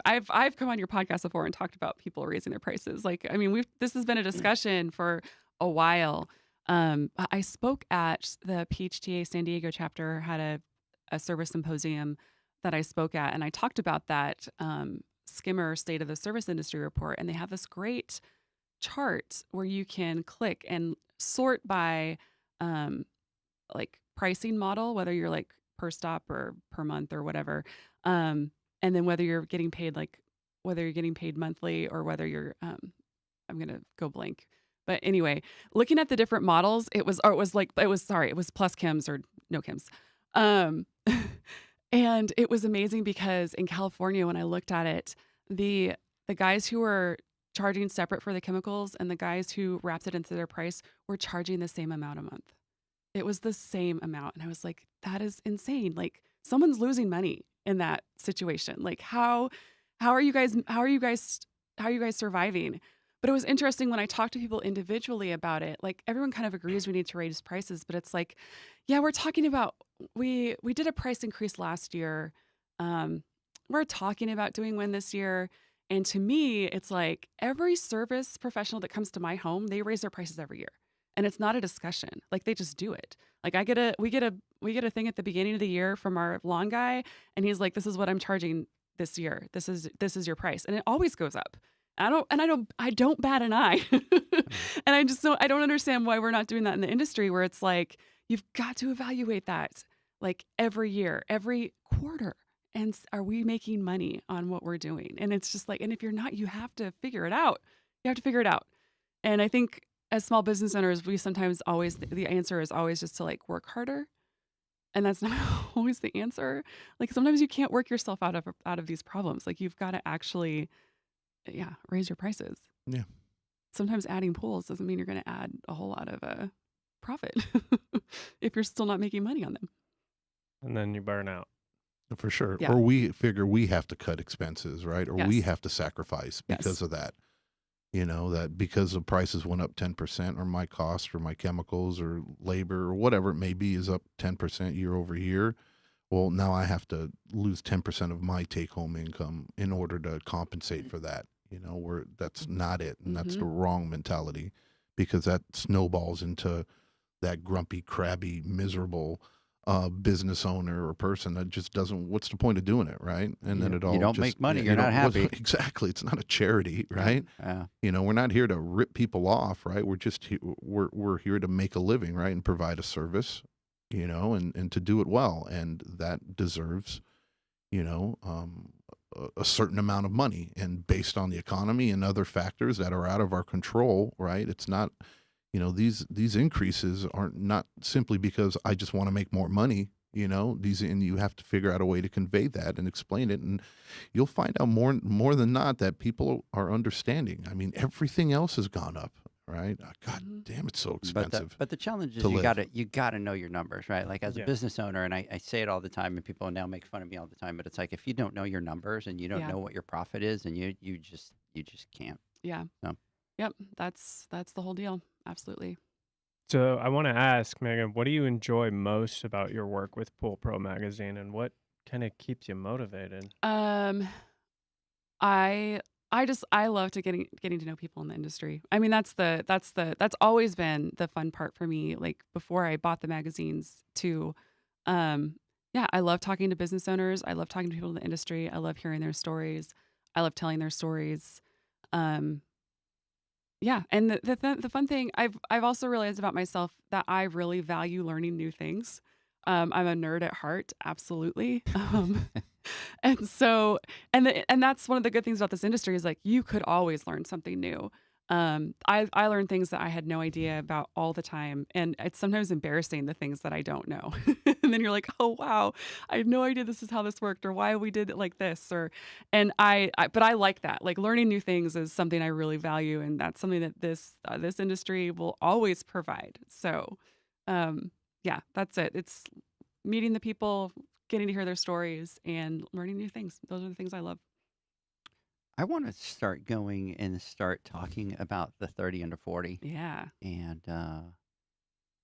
I've come on your podcast before and talked about people raising their prices. Like, I mean, this has been a discussion for a while. I spoke at the PHTA San Diego chapter, had a service symposium that I spoke at, and I talked about that Skimmer State of the Service Industry report, and they have this great chart where you can click and sort by like pricing model, whether you're like per stop or per month or whatever, and then whether you're getting paid monthly or whether you're I'm gonna go blank. But anyway, looking at the different models, it was plus chems or no chems. And it was amazing because in California, when I looked at it, the guys who were charging separate for the chemicals and the guys who wrapped it into their price were charging the same amount a month. It was the same amount. And I was like, that is insane. Like, someone's losing money in that situation. Like, how are you guys surviving? But it was interesting when I talked to people individually about it. Like, everyone kind of agrees we need to raise prices, but it's like, yeah, we're talking about, we did a price increase last year. We're talking about doing one this year. And to me, it's like every service professional that comes to my home, they raise their prices every year. And it's not a discussion. Like, they just do it. Like, we get a thing at the beginning of the year from our lawn guy, and he's like, this is what I'm charging this year. This is your price. And it always goes up. I don't bat an eye. And I don't understand why we're not doing that in the industry, where it's like, you've got to evaluate that like every year, every quarter. And are we making money on what we're doing? And it's just like, and if you're not, you have to figure it out. And I think as small business owners, we sometimes the answer is always just to like work harder. And that's not always the answer. Like, sometimes you can't work yourself out of these problems. Like, you've got to actually, raise your prices. Yeah. Sometimes adding pools doesn't mean you're going to add a whole lot of profit if you're still not making money on them. And then you burn out. For sure. Yeah. Or we figure we have to cut expenses, right? Or we Yes. have to sacrifice because of that. You know, that because the prices went up 10%, or my cost for my chemicals or labor or whatever it may be is up 10% year over year. Well, now I have to lose 10% of my take-home income in order to compensate for that. You know, that's not it. And that's the wrong mentality, because that snowballs into that grumpy, crabby, miserable business owner or person that just doesn't, what's the point of doing it, right? And then it all, you don't make money, you're not happy. Exactly. It's not a charity, right? Yeah. You know, we're not here to rip people off, right? We're just we're here to make a living, right? And provide a service, you know, and to do it well. And that deserves, you know, a certain amount of money. And based on the economy and other factors that are out of our control, right? It's not, you know, these increases aren't not simply because I just want to make more money, you know, and you have to figure out a way to convey that and explain it. And you'll find out more than not that people are understanding. I mean, everything else has gone up, right? God damn, it's so expensive. But the challenge is you gotta know your numbers, right? Like, as a business owner, and I say it all the time, and people now make fun of me all the time, but it's like, if you don't know your numbers and you don't know what your profit is, and you just can't. Yeah. So. Yep. That's the whole deal. Absolutely. So I want to ask, Megan, what do you enjoy most about your work with Pool Pro Magazine, and what kind of keeps you motivated? I love getting to know people in the industry. I mean, that's always been the fun part for me. Like, before I bought the magazines too. I love talking to business owners. I love talking to people in the industry. I love hearing their stories. I love telling their stories. And the fun thing I've also realized about myself that I really value learning new things. I'm a nerd at heart, absolutely. And so, and that's one of the good things about this industry is, like, you could always learn something new. I learn things that I had no idea about all the time. And it's sometimes embarrassing, the things that I don't know. And then you're like, oh, wow, I had no idea this is how this worked or why we did it like this. But I like that. Like learning new things is something I really value. And that's something that this industry will always provide. So yeah, that's it. It's meeting the people, getting to hear their stories and learning new things. Those are the things I love. I want to start going and start talking about the 30 under 40. Yeah. And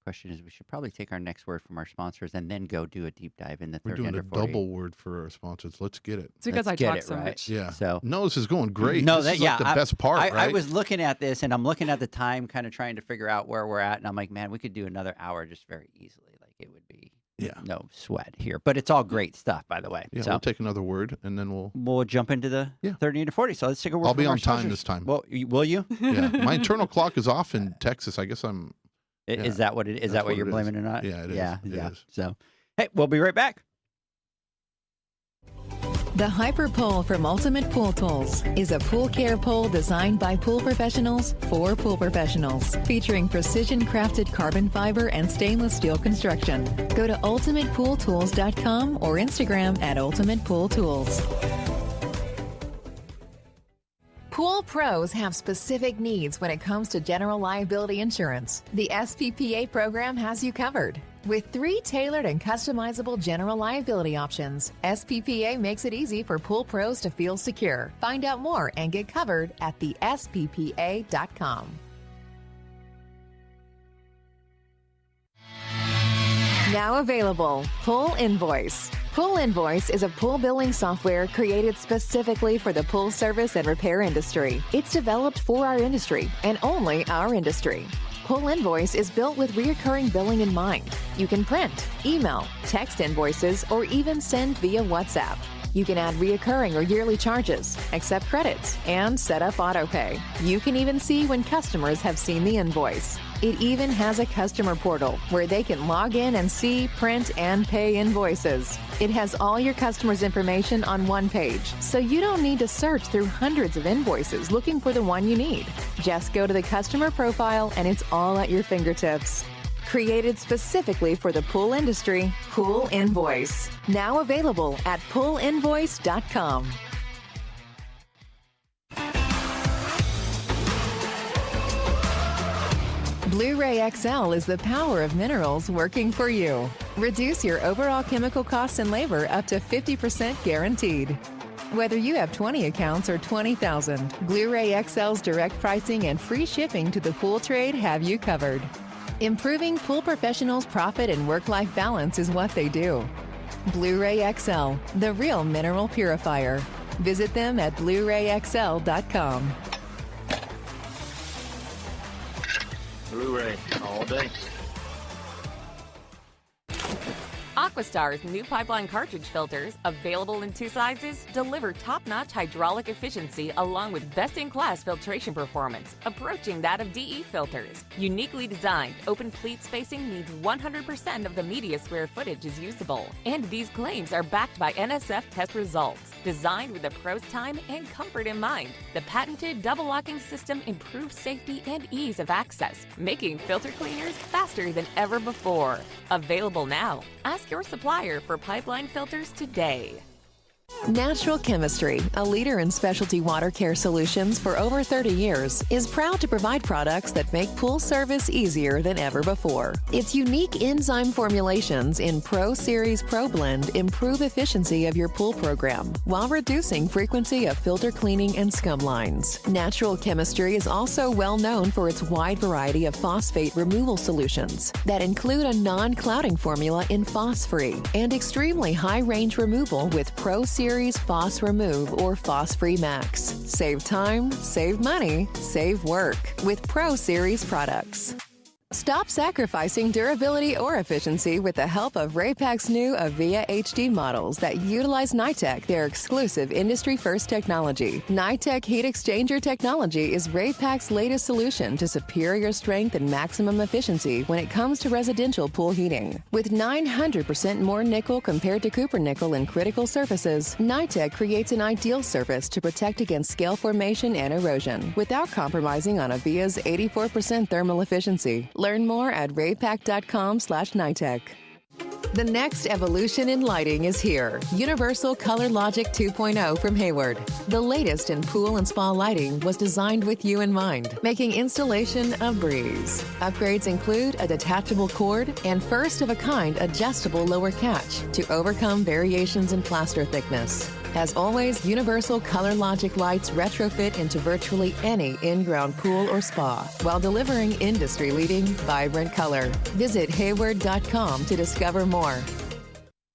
question is, we should probably take our next word from our sponsors and then go do a deep dive in the 30 We're doing under a 40. double word for our sponsors. Let's get it. It's because Let's I get talk it so right. much. Yeah. So No, this is going great. No, this is like the best part, I right? was looking at this and I'm looking at the time, kind of trying to figure out where we're at, and I'm like, man, we could do another hour just very easily. Like it would be no sweat here, but it's all great stuff, by the way. Yeah, so we'll take another word and then we'll jump into the 30 into 40. So let's take a word. I'll be from our on time sponsors. this time. Well, will you? Yeah. My internal clock is off in Texas. I guess I'm. Is that what it is? That's That what what you're it is. blaming or not? Yeah, it is. Yeah, It yeah. is. So, hey, we'll be right back. The Hyper Pole from Ultimate Pool Tools is a pool care pole designed by pool professionals for pool professionals, featuring precision-crafted carbon fiber and stainless steel construction. Go to ultimatepooltools.com or Instagram at Ultimate Pool Tools. Pool pros have specific needs when it comes to general liability insurance. The SPPA program has you covered. With 3 tailored and customizable general liability options, SPPA makes it easy for pool pros to feel secure. Find out more and get covered at thesppa.com. Now available, Pool Invoice. Pool Invoice is a pool billing software created specifically for the pool service and repair industry. It's developed for our industry and only our industry. Pool Invoice is built with recurring billing in mind. You can print, email, text invoices, or even send via WhatsApp. You can add reoccurring or yearly charges, accept credits, and set up autopay. You can even see when customers have seen the invoice. It even has a customer portal where they can log in and see, print, and pay invoices. It has all your customers' information on one page, so you don't need to search through hundreds of invoices looking for the one you need. Just go to the customer profile and it's all at your fingertips. Created specifically for the pool industry, Pool Invoice. Now available at poolinvoice.com. Blu-ray XL is the power of minerals working for you. Reduce your overall chemical costs and labor up to 50% guaranteed. Whether you have 20 accounts or 20,000, Blu-ray XL's direct pricing and free shipping to the pool trade have you covered. Improving pool professionals' profit and work-life balance is what they do. Blu-ray XL, the real mineral purifier. Visit them at BluRayXL.com. Blu-ray all day. Aquastar's new pipeline cartridge filters, available in 2 sizes, deliver top-notch hydraulic efficiency along with best-in-class filtration performance, approaching that of DE filters. Uniquely designed, open pleat spacing means 100% of the media square footage is usable. And these claims are backed by NSF test results. Designed with the pro's time and comfort in mind, the patented double-locking system improves safety and ease of access, making filter cleaners faster than ever before. Available now. Ask your supplier for pipeline filters today. Natural Chemistry, a leader in specialty water care solutions for over 30 years, is proud to provide products that make pool service easier than ever before. Its unique enzyme formulations in Pro Series Pro Blend improve efficiency of your pool program while reducing frequency of filter cleaning and scum lines. Natural Chemistry is also well known for its wide variety of phosphate removal solutions that include a non-clouding formula in Phos-Free and extremely high range removal with Pro Series Phos Remove or Phos Free Max. Save time, save money, save work with Pro Series products. Stop sacrificing durability or efficiency with the help of Raypak's new Avia HD models that utilize NITEC, their exclusive industry-first technology. NITEC heat exchanger technology is Raypak's latest solution to superior strength and maximum efficiency when it comes to residential pool heating. With 900% more nickel compared to copper nickel in critical surfaces, NITEC creates an ideal surface to protect against scale formation and erosion without compromising on Avia's 84% thermal efficiency. Learn more at raypak.com/NITEC. The next evolution in lighting is here. Universal Color Logic 2.0 from Hayward. The latest in pool and spa lighting was designed with you in mind, making installation a breeze. Upgrades include a detachable cord and first-of-a-kind adjustable lower catch to overcome variations in plaster thickness. As always, Universal Color Logic lights retrofit into virtually any in-ground pool or spa while delivering industry-leading, vibrant color. Visit Hayward.com to discover more.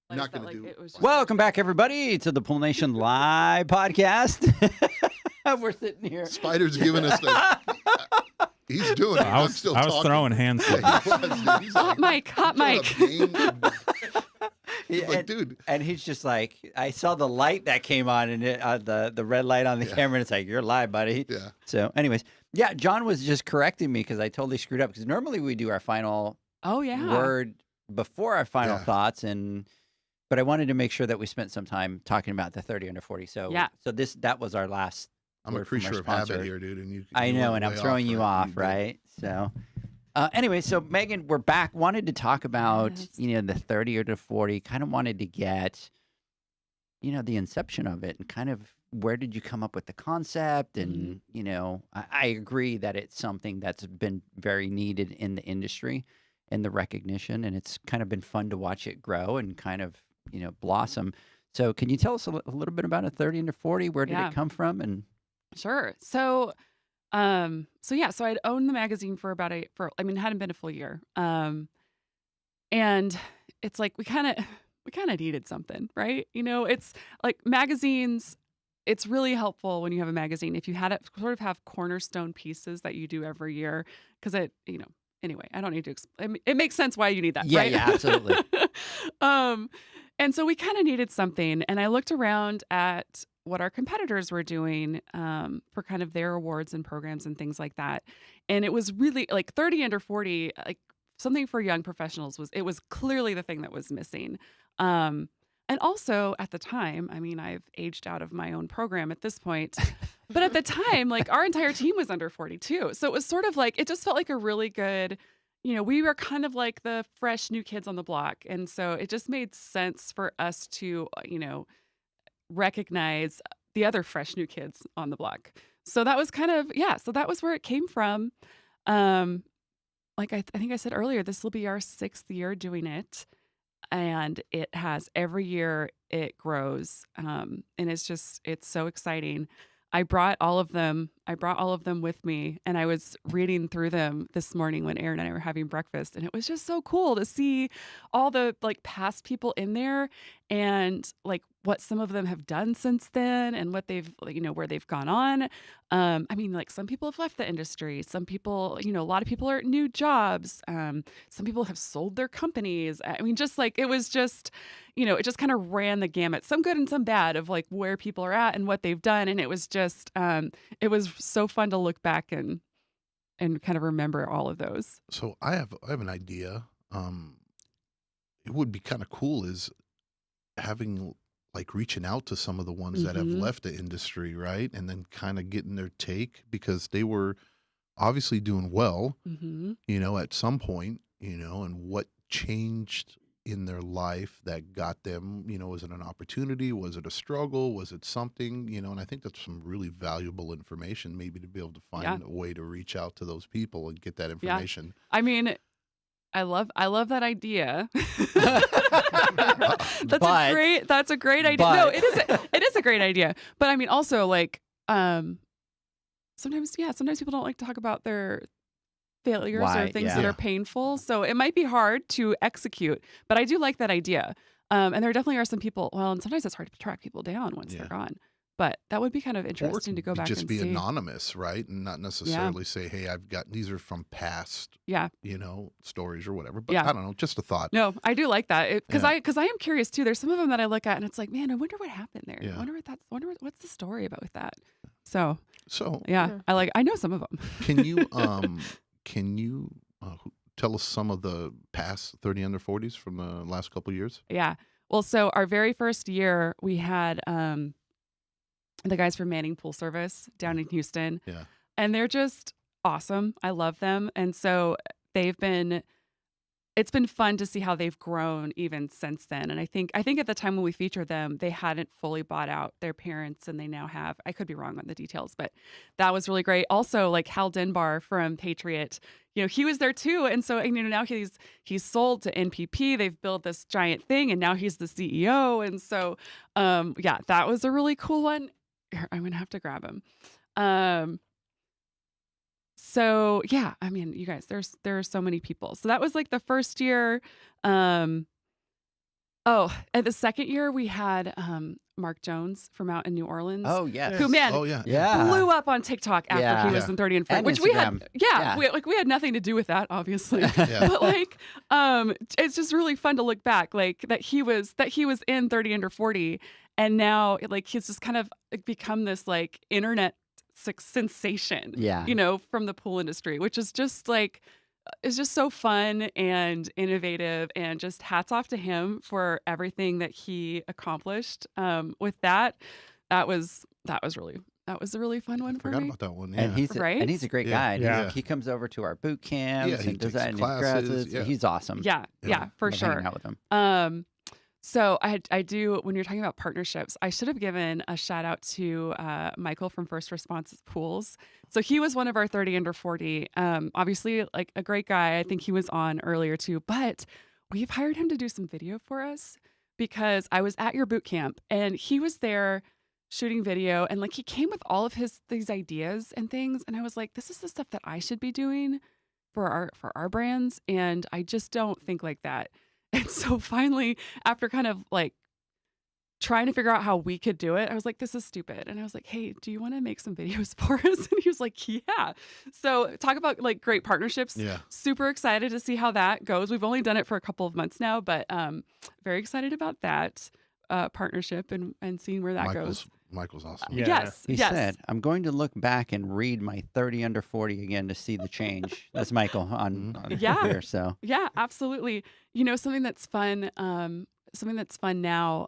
Not gonna do- Welcome back, everybody, to the Pool Nation Live podcast. We're sitting here. Spider's giving us the. He's doing it. I I'm was still I was talking. throwing hands. Yeah, he was, dude. He's Hot mic, hot mic. He's like, dude. And he's just like, I saw the light that came on, and the red light on the camera, and it's like, you're live, buddy. Yeah. So, anyways, yeah, John was just correcting me because I totally screwed up. Because normally we do our final word before our final thoughts, but I wanted to make sure that we spent some time talking about the 30 under 40. So, so that was our last. I'm a creature of habit here, dude. And you. I know, and I'm throwing you off, You right? So. Anyway, so Megan, we're back. Wanted to talk about, the 30 or to 40. Kind of wanted to get, the inception of it and kind of where did you come up with the concept? And, I agree that it's something that's been very needed in the industry and the recognition. And it's kind of been fun to watch it grow and kind of, blossom. So can you tell us a little bit about a 30 under 40? Where did it come from? And Sure. So I'd owned the magazine for hadn't been a full year. And it's like we kind of needed something, right? It's like magazines. It's really helpful when you have a magazine if you had it sort of have cornerstone pieces that you do every year because anyway, I don't need to explain. It makes sense why you need that, right? Yeah, absolutely. And so we kind of needed something, and I looked around at what our competitors were doing for kind of their awards and programs and things like that. And it was really like 30 under 40, like something for young professionals was clearly the thing that was missing. And also at the time, I've aged out of my own program at this point, but at the time, like our entire team was under 42. So it was sort of like, it just felt like a really good, we were kind of like the fresh new kids on the block. And so it just made sense for us to, recognize the other fresh new kids on the block. So that was kind of, so that was where it came from. Like I think I said earlier, this will be our 6th year doing it. And it has every year it grows. And it's so exciting. I brought all of them with me, and I was reading through them this morning when Aaron and I were having breakfast, and it was just so cool to see all the like past people in there and like what some of them have done since then and what they've, where they've gone on. Like some people have left the industry. Some people, a lot of people are at new jobs. Some people have sold their companies. Just like, it was just, it just kind of ran the gamut, some good and some bad of like where people are at and what they've done. And it was just, it was so fun to look back and kind of remember all of those. So I have an idea. It would be kind of cool is having like reaching out to some of the ones that have left the industry, right? And then kind of getting their take because they were obviously doing well, at some point, and what changed in their life that got them, was it an opportunity? Was it a struggle? Was it something, and I think that's some really valuable information maybe to be able to find a way to reach out to those people and get that information. Yeah. I love that idea. That's a great idea. No, it is a great idea. But also like sometimes people don't like to talk about their failures or things that are painful. So it might be hard to execute, but I do like that idea. And there definitely are some people, and sometimes it's hard to track people down once they're gone. But that would be kind of Or it interesting to could go back just and be see. anonymous, right? And not necessarily say, hey, these are from past, Yeah. stories or whatever. But Yeah. I don't know, just a thought. No, I do like that because Yeah. I am curious too. There's some of them that I look at and it's like, man, I wonder what happened there. Yeah. I wonder what's the story about with that. So So yeah, I know some of them. can you tell us some of the past 30 under 40s from the last couple of years? Yeah. Well, so our very first year we had the guys from Manning Pool Service down in Houston. Yeah. And they're just awesome. I love them. And so it's been fun to see how they've grown even since then. And I think at the time when we featured them, they hadn't fully bought out their parents, and they now have. I could be wrong on the details, but that was really great. Also, like Hal Denbar from Patriot, he was there too. And so, now he's sold to NPP. They've built this giant thing, and now he's the CEO. And so, yeah, that was a really cool one. Here, I'm gonna have to grab him. So yeah, I mean, you guys, there are so many people. So that was like the first year. At the second year we had Mark Jones from out in New Orleans. Oh yes. Who, man, Oh yeah. Yeah. blew up on TikTok after Yeah. he was in 30 and 40, And which we had. Instagram. Yeah, Yeah. we had nothing to do with that, obviously. Yeah. But like, it's just really fun to look back, like that he was in 30 under 40, and now like he's just kind of become this like internet sensation. Yeah. From the pool industry, which is just like. It's just so fun and innovative, and just hats off to him for everything that he accomplished. With that was a really fun one for Forgot me. about that one. Yeah. And he's Right? a great Yeah. guy. Yeah. He comes over to our boot camps Yeah, he and does takes that in his classes, classes. yeah. He's awesome. Yeah, for Love sure. hanging out with him. So I do, when you're talking about partnerships, I should have given a shout out to Michael from First Response Pools. So he was one of our 30 under 40. Obviously, like a great guy. I think he was on earlier too, but we've hired him to do some video for us because I was at your boot camp and he was there shooting video, and like he came with all of these ideas and things, and I was like, this is the stuff that I should be doing for our brands, and I just don't think like that. And so finally, after kind of like trying to figure out how we could do it, I was like, this is stupid. And I was like, hey, do you want to make some videos for us? And he was like, yeah. So talk about like great partnerships. Yeah. Super excited to see how that goes. We've only done it for a couple of months now, but very excited about that partnership and seeing where that goes. Michael's awesome. Yeah. Yes. He yes. said, I'm going to look back and read my 30 under 40 again to see the change. That's Michael on Yeah. here. So Yeah, absolutely. Something that's fun now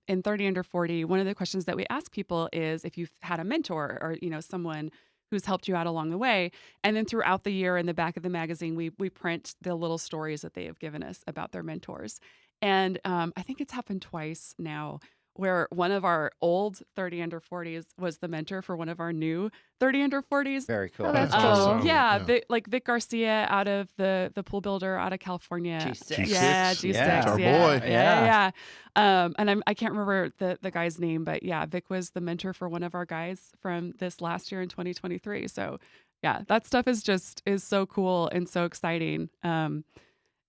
in 30 under 40, one of the questions that we ask people is if you've had a mentor or, someone who's helped you out along the way. And then throughout the year in the back of the magazine, we print the little stories that they have given us about their mentors. And I think it's happened twice now, where one of our old 30 under 40s was the mentor for one of our new 30 under 40s. very cool. Oh, that's That's cool. awesome. Yeah, Yeah. Vic Garcia out of the pool builder out of California. G6. Yeah, G6. Yeah. That's our yeah, boy. Yeah. And I can't remember the guy's name, but yeah, Vic was the mentor for one of our guys from this last year in 2023. So yeah, that stuff is so cool and so exciting.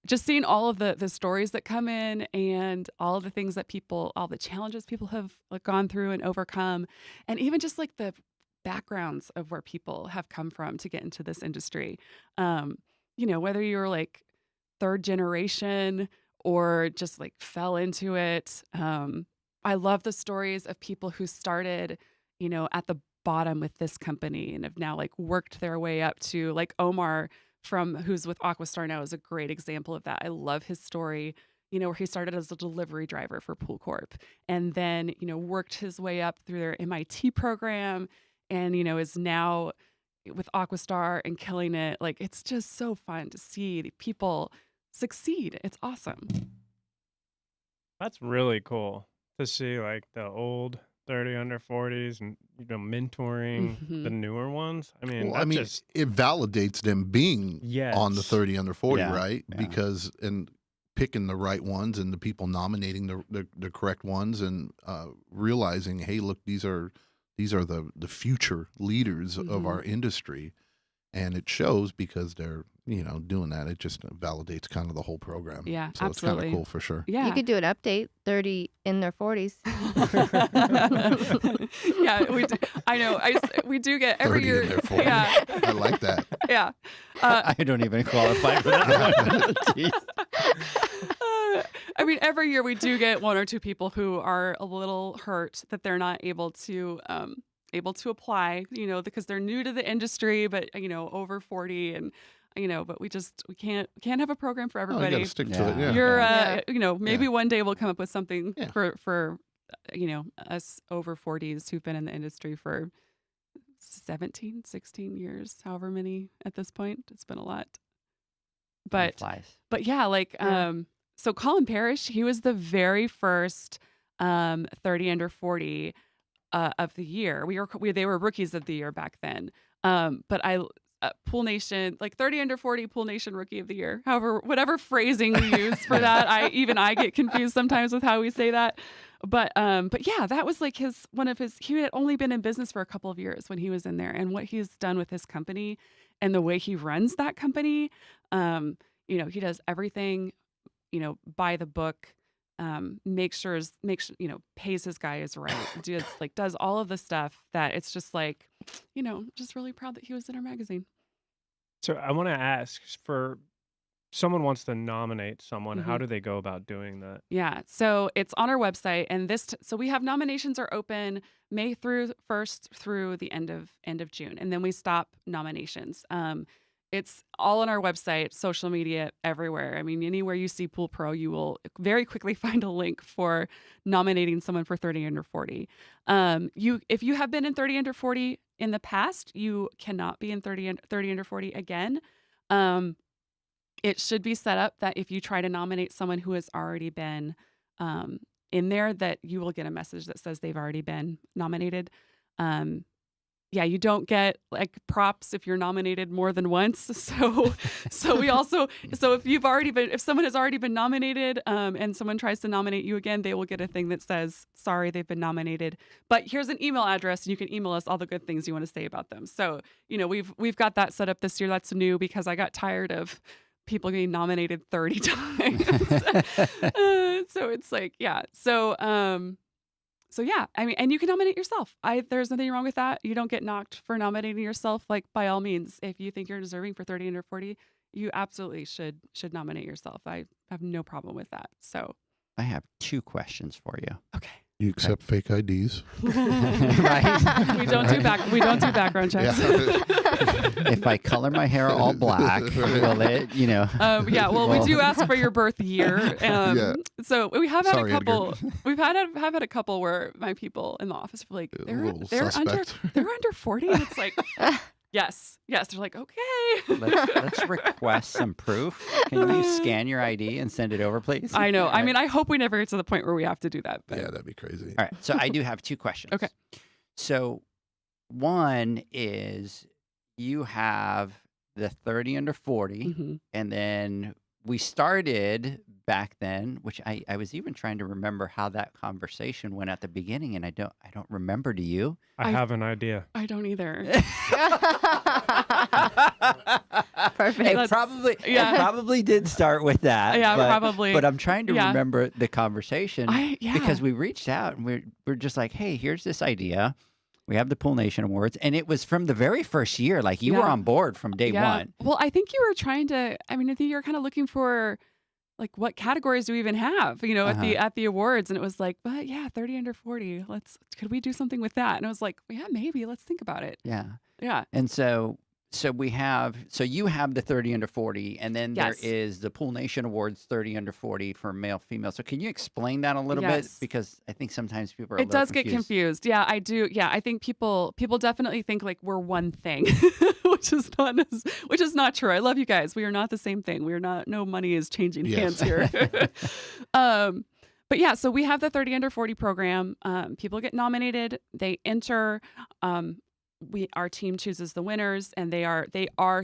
Just seeing all of the stories that come in and all of the things that all the challenges people have like gone through and overcome, and even just like the backgrounds of where people have come from to get into this industry. Whether you're like third generation or just like fell into it. I love the stories of people who started, at the bottom with this company and have now like worked their way up to like Omar who's with Aquastar now is a great example of that. I love his story, where he started as a delivery driver for Pool Corp and then, worked his way up through their MIT program and, is now with Aquastar and killing it. Like, it's just so fun to see the people succeed. It's awesome. That's really cool to see, like the old 30 under 40s and mentoring the newer ones. I mean, Well, it validates them being Yes. on the 30 under 40, Yeah, right? yeah. Because and picking the right ones and the people nominating the correct ones and realizing, hey, look, these are the future leaders of our industry. and it shows because they're doing that. It just validates kind of the whole program. Yeah, so absolutely. It's kind of cool for sure. Yeah. You could do an update, 30 in their 40s. Yeah, we do. I know. We do get every 30 year. in their 40s. Yeah. I like that. Yeah. I don't even qualify for that one. Jeez. I mean, every year we do get one or two people who are a little hurt that they're not able to apply, because they're new to the industry, but over 40 and but we can't have a program for Oh, you everybody. got to stick to it. Yeah. You're maybe one day we'll come up with something Yeah. for us over 40s who've been in the industry for 17, 16 years, however many at this point. It's been a lot. Time flies. But yeah, so Colin Parrish, he was the very first 30 under 40 of the year. They were rookies of the year back then. But Pool Nation, 30 under 40 Pool Nation Rookie of the Year. However, whatever phrasing we use for that, I get confused sometimes with how we say that. But yeah, that was he had only been in business for a couple of years when he was in there, and what he's done with his company and the way he runs that company, he does everything, by the book, makes sure, pays his guys right, does all of the stuff that it's just just really proud that he was in our magazine. So I want to ask, for someone wants to nominate someone, how Mm-hmm. do they go about doing that? Yeah, so it's on our website, and so we have nominations are open May 1st through the end of June, and then we stop nominations. It's all on our website, social media, everywhere. I mean, anywhere you see Pool Pro, you will very quickly find a link for nominating someone for 30 under 40. If you have been in 30 under 40 in the past, you cannot be in 30 under 40 again. It should be set up that if you try to nominate someone who has already been in there, that you will get a message that says they've already been nominated. Yeah, you don't get props if you're nominated more than once. So if someone has already been nominated, and someone tries to nominate you again, they will get a thing that says, sorry, they've been nominated, but here's an email address and you can email us all the good things you want to say about them. So, we've got that set up this year. That's new because I got tired of people getting nominated 30 times. So it's yeah. So yeah, I mean, and you can nominate yourself. There's nothing wrong with that. You don't get knocked for nominating yourself. By all means, if you think you're deserving for 30 under 40, you absolutely should nominate yourself. I have no problem with that. So I have 2 questions for you. okay. You accept fake IDs? Right? We don't do background checks. Yeah. If I color my hair all black, will it, Yeah, well, we do ask for your birth year. Yeah. So we have had Sorry, a couple. Edgar. We've have had a couple where my people in the office were like, A they're little under suspect. 40, and it's yes. They're like, okay. let's request some proof. Can you scan your ID and send it over, please? I know. All I right. mean, I hope we never get to the point where we have to do that. But Yeah, that'd be crazy. All right. So I do have 2 questions. Okay. So one is you have the 30 under 40, Mhm. and then we started back then, which I was even trying to remember how that conversation went at the beginning, and I don't remember. Do you? I have an idea. I don't either. Perfect. It yeah. probably did start with that. Yeah, but, probably. But I'm trying to Yeah. remember the conversation Yeah. because we reached out and we're just like, hey, here's this idea. We have the Pool Nation Awards, and it was from the very first year. Like you were Yeah. on board from day one. Well, I think you were trying to. I mean, I think you were kind of looking for what categories do we even have? At the awards, and it was but yeah, 30 under 40. Could we do something with that? And I was like, yeah, maybe. Let's think about it. Yeah. Yeah. And so you have the 30 under 40, and then Yes. there is the Pool Nation Awards 30 under 40 for male, female. So can you explain that a little bit? Yes. Because I think sometimes people are It does get confused. Yeah, I do. Yeah, I think people definitely think we're one thing, which is not true. I love you guys. We are not the same thing. We are not. No money is changing hands Yes. here. But yeah, so we have the 30 under 40 program. People get nominated. They enter. Our team chooses the winners, and they are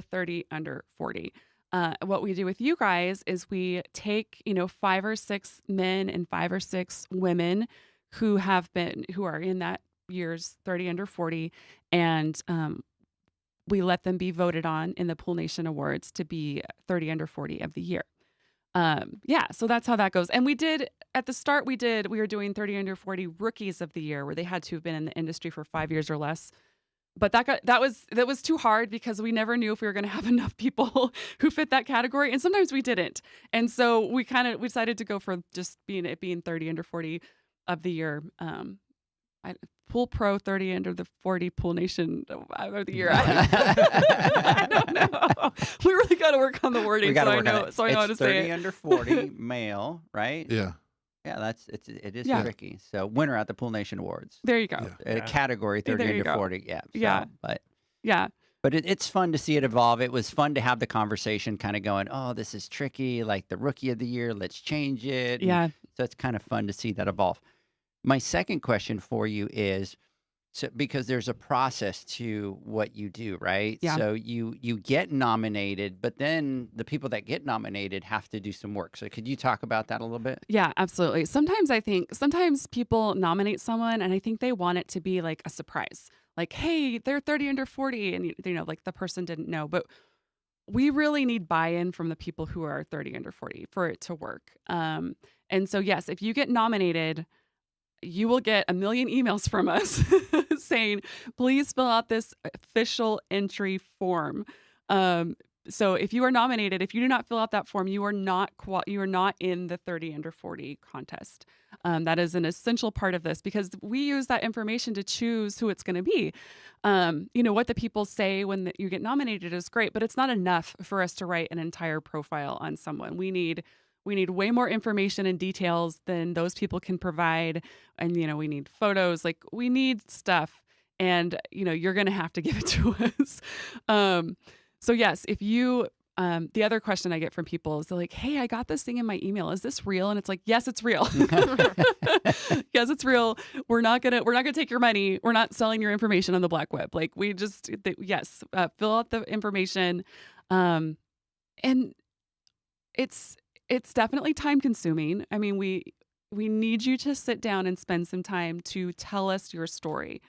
30 under 40. What we do with you guys is we take 5 or 6 men and 5 or 6 women who are in that year's 30 under 40, and we let them be voted on in the Pool Nation Awards to be 30 under 40 of the year. So that's how that goes. And we did at the start, we were doing 30 under 40 rookies of the year, where they had to have been in the industry for 5 years or less. But that was too hard because we never knew if we were going to have enough people who fit that category, and sometimes we didn't. And so we decided to go for just being 30 under 40 of the year. Pool Pro 30 under the 40 Pool Nation of the year. I don't know. We really got to work on the wording so I know how to say it. 30 under 40 male, right? Yeah. Yeah, it is Yeah. tricky. So winner at the Pool Nation Awards. There you go. Yeah. At a category 30 There you under go. 40. Yeah. So, Yeah. But it's fun to see it evolve. It was fun to have the conversation kind of going, oh, this is tricky, like the rookie of the year, let's change it. And Yeah. so it's kind of fun to see that evolve. My second question for you is, so because there's a process to what you do, right? Yeah. So you get nominated, but then the people that get nominated have to do some work. So could you talk about that a little bit? Yeah, absolutely. Sometimes people nominate someone and I think they want it to be like a surprise. Like, hey, they're 30 under 40 and like the person didn't know, but we really need buy-in from the people who are 30 under 40 for it to work. And so yes, if you get nominated, you will get 1 million emails from us saying, please fill out this official entry form. So if you are nominated, if you do not fill out that form, you are not in the 30 under 40 contest. That is an essential part of this because we use that information to choose who it's going to be. What the people say when you get nominated is great, but it's not enough for us to write an entire profile on someone. We need way more information and details than those people can provide. And, we need photos, like we need stuff. And, you're going to have to give it to us. So yes, if you, the other question I get from people is they're like, hey, I got this thing in my email. Is this real? And it's like, yes, it's real. Yes, it's real. We're not going to take your money. We're not selling your information on the black web. Like yes, fill out the information. And it's definitely time consuming. I mean, we need you to sit down and spend some time to tell us your story.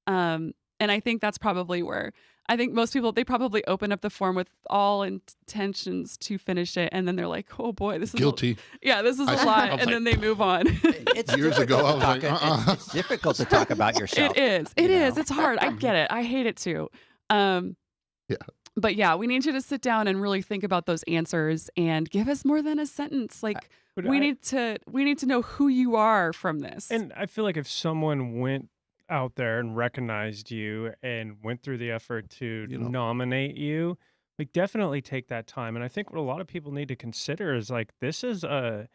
And I think that's probably where I think most people, they probably open up the form with all intentions to finish it. And then they're like, oh boy, this is Guilty. This is a lot. And then they move on. It's Years ago, I was like, it's difficult to talk about yourself. It is. It's hard. I get it. I hate it too. But yeah, we need you to sit down and really think about those answers and give us more than a sentence. Like we need to know who you are from this. And I feel like if someone went out there and recognized you and went through the effort to nominate you, like definitely take that time. And I think what a lot of people need to consider is like, this is an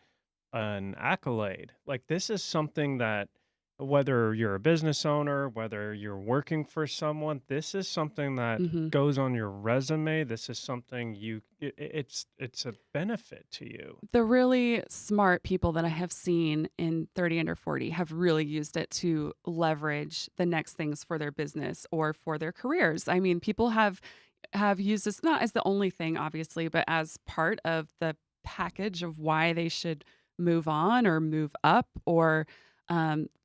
accolade. Like this is something that whether you're a business owner, whether you're working for someone, this is something that goes on your resume. This is something it's a benefit to you. The really smart people that I have seen in 30 under 40 have really used it to leverage the next things for their business or for their careers. I mean, people have used this not as the only thing, obviously, but as part of the package of why they should move on or move up or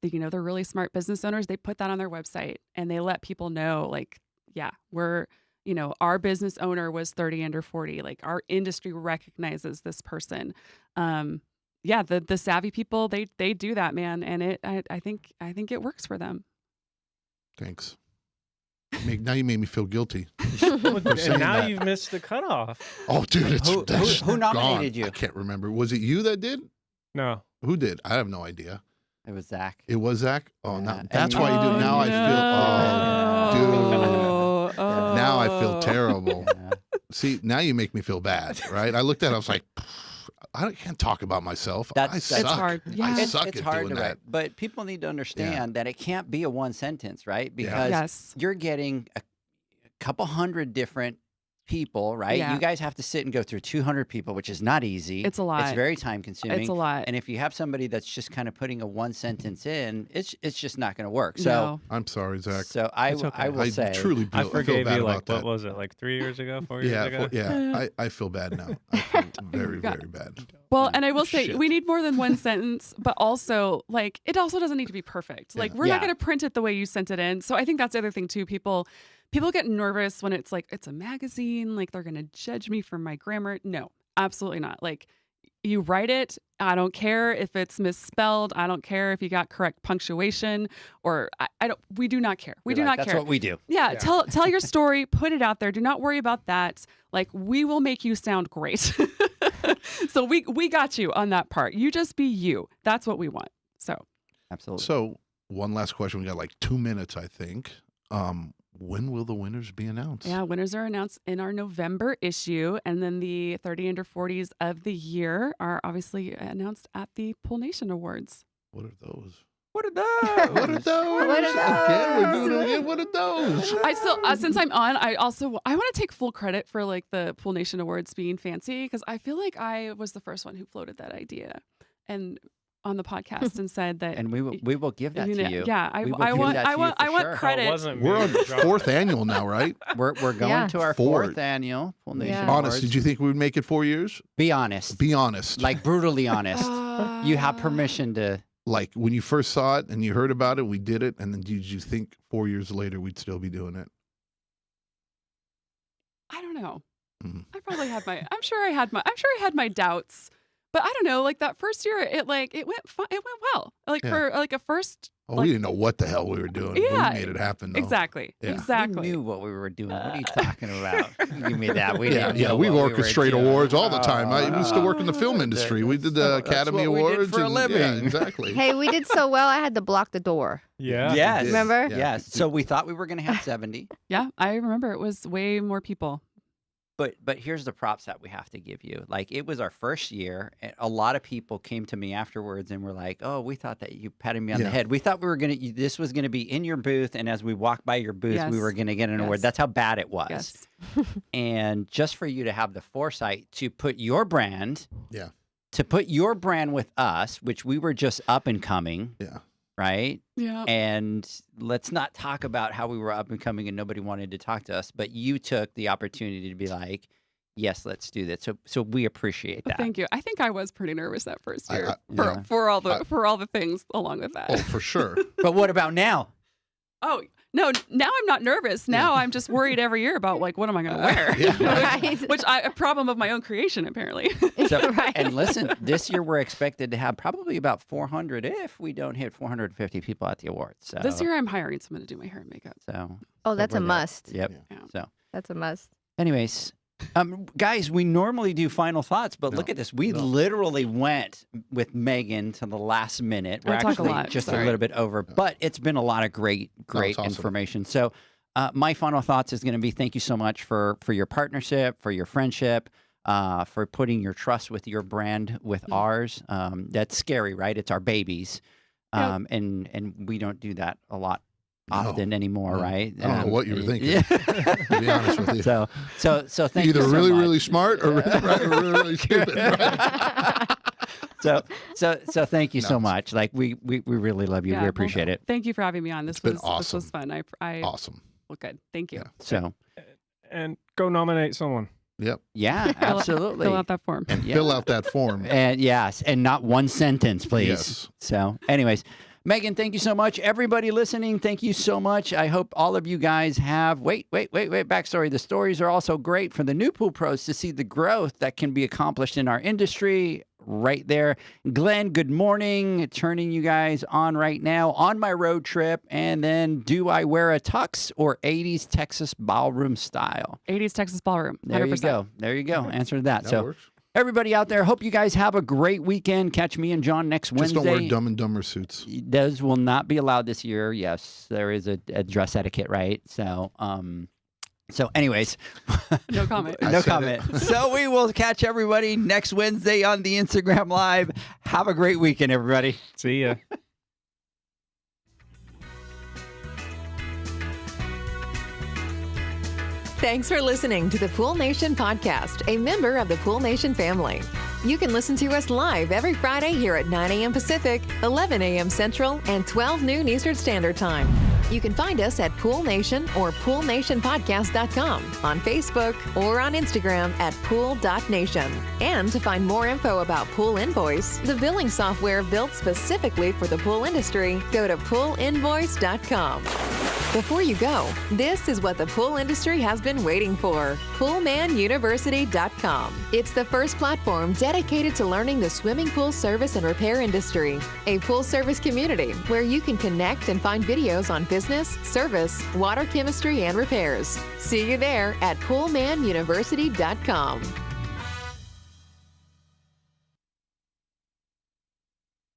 they're really smart business owners. They put that on their website and they let people know, like, yeah, our business owner was 30 under 40. Like our industry recognizes this person. The savvy people, they do that, man. And I think it works for them. Thanks. Now you made me feel guilty. And now you've missed the cutoff. Oh, dude, who nominated gone. you? I can't remember. Was it you that did? No. Who did? I have no idea. It was Zach. It was Zach? Oh, Yeah. that's why you do. Now I feel, dude. Now I feel terrible. Yeah. See, now you make me feel bad, right? I looked at it, I was like, I can't talk about myself. I suck. It's hard. Yeah. I It's suck at hard doing to that. write, but people need to understand that it can't be a one sentence, right? Because Yes. you're getting a couple hundred different people, right? Yeah. You guys have to sit and go through 200 people, which is not easy. It's a lot. It's very time consuming. It's a lot. And if you have somebody that's just kind of putting a one sentence in, it's just not going to work. So, No. I'm sorry, Zach. so I It's okay. will I say, truly I feel forgave bad you about like, that. what was it, like 3 years ago, 4 years ago? I feel bad now. I feel very, God. very bad. Well, and I will say Shit. we need more than one sentence, but also like it also doesn't need to be perfect. Like we're not Yeah. going to print it the way you sent it in. So I think that's the other thing too. People people get nervous when it's like, it's a magazine, like they're going to judge me for my grammar. No, absolutely not. Like, you write it. I don't care if it's misspelled. I don't care if you got correct punctuation or I don't, we do not care. We do not care. That's what we do. Yeah. Tell your story, put it out there. Do not worry about that. Like, we will make you sound great. So we got you on that part. You just be you. That's what we want. So. Absolutely. So one last question. We got like 2 minutes, I think. When will the winners be announced? Yeah, winners are announced in our November issue. And then the 30 under 40s of the year are obviously announced at the Pool Nation Awards. What are those? What are those? What are those? What are Again, we're those? doing it again. What are those? I still, since I'm on, I want to take full credit for like the Pool Nation Awards being fancy, because I feel like I was the first one who floated that idea and on the podcast and said that. And we will give that to you. Yeah, I We will give want that to you for want sure. credit. It wasn't We're me on who dropped 4th it. annual now, right? We're going Yeah. to our Fourth. 4th annual Pool Nation Yeah. Awards. Honest, did you think we would make it 4 years? Be honest. Be honest. Like brutally honest. You have permission to. Like when you first saw it and you heard about it, we did it, and then did you think 4 years later we'd still be doing it? I don't know. Mhm. I probably had my. I'm sure I had my doubts, but I don't know. Like that first year, it went fun. It went well. Like Yeah. for like a first. Oh, Like- we didn't know what the hell we were doing. Yeah, we made it happen, though. Exactly. Yeah. Exactly. We knew what we were doing. What are you talking about? Give me that. We Yeah, didn't yeah, know we what were orchestrate doing. awards all the time. We used to work in the film Oh, industry. We did the that's Academy what we did Awards. for a and- living. Yeah, exactly. Hey, we did so well, I had to block the door. Yeah. Yes. did. Remember? Yeah. Yes. So we thought we were going to have 70. Yeah, I remember it was way more people. But here's the props that we have to give you. Like, it was our first year. And a lot of people came to me afterwards and were like, "Oh, we thought that you patted me on the Yeah. head. We thought we were this was gonna be in your booth, and as we walked by your booth, we Yes. were gonna get an award." Yes. That's how bad it was. Yes. And just for you to have the foresight to put your brand, Yeah. to put your brand with us, which we were just up and coming, Yeah. right? Yeah. And let's not talk about how we were up and coming and nobody wanted to talk to us, but you took the opportunity to be like, yes, let's do that. So we appreciate that. Thank you. I think I was pretty nervous that first year Yeah. for all the things along with that. Oh, for sure. But what about now? Oh, no, now I'm not nervous. Now I'm just worried every year about like, what am I going to wear? Right. Which a problem of my own creation, apparently. So, Right. And listen, this year we're expected to have probably about 400 if we don't hit 450 people at the awards. So This year I'm hiring someone to do my hair and makeup. So Oh, that's a we're there. must. Yep. Yeah. So That's a must. anyways, guys, we normally do final thoughts, but look No. at this. We No. literally went with Megan to the last minute. We're I talk a actually lot, just a sorry. little bit over, but it's been a lot of great awesome. information. So my final thoughts is going to be thank you so much for your partnership, for your friendship, for putting your trust with your brand with ours. That's scary, right? It's our babies. Yep. And we don't do that a lot No. often anymore, No. right? I don't know what you were thinking, Yeah. to be honest with you. So thank Either you so really, much. really smart or really, really, really stupid. Right? So thank you so No. much. Like we really love you. Yeah, We well, appreciate it. Thank you for having me on. This It's been was awesome. This was fun. I Awesome. well, good. Thank you. Yeah. So And go nominate someone. Yep. yeah, absolutely. Fill out that form. And Yeah. fill out that form. And yes, and not one sentence, please. Yes. So, anyways, Megan, thank you so much. Everybody listening, thank you so much. I hope all of you guys have wait, backstory. The stories are also great for the new pool pros to see the growth that can be accomplished in our industry right there. Glenn, good morning. Turning you guys on right now on my road trip. And then do I wear a tux or 80s Texas ballroom style? 80s Texas ballroom. 100%. There you go. There you go. Answer to that. That So works. everybody out there, hope you guys have a great weekend. Catch me and John next Just Wednesday. don't wear Dumb and Dumber suits. Those will not be allowed this year. Yes, there is a dress etiquette, right? So anyways, No comment. I no said comment. So we will catch everybody next Wednesday on the Instagram Live. Have a great weekend, everybody. See ya. Thanks for listening to the Pool Nation podcast, a member of the Pool Nation family. You can listen to us live every Friday here at 9 a.m. Pacific, 11 a.m. Central, and 12 noon Eastern Standard Time. You can find us at Pool Nation or poolnationpodcast.com, on Facebook, or on Instagram at pool.nation. And to find more info about Pool Invoice, the billing software built specifically for the pool industry, go to poolinvoice.com. Before you go, this is what the pool industry has been waiting for. PoolmanUniversity.com. It's the first platform dedicated to learning the swimming pool service and repair industry. A pool service community where you can connect and find videos on business, service, water chemistry, and repairs. See you there at PoolmanUniversity.com.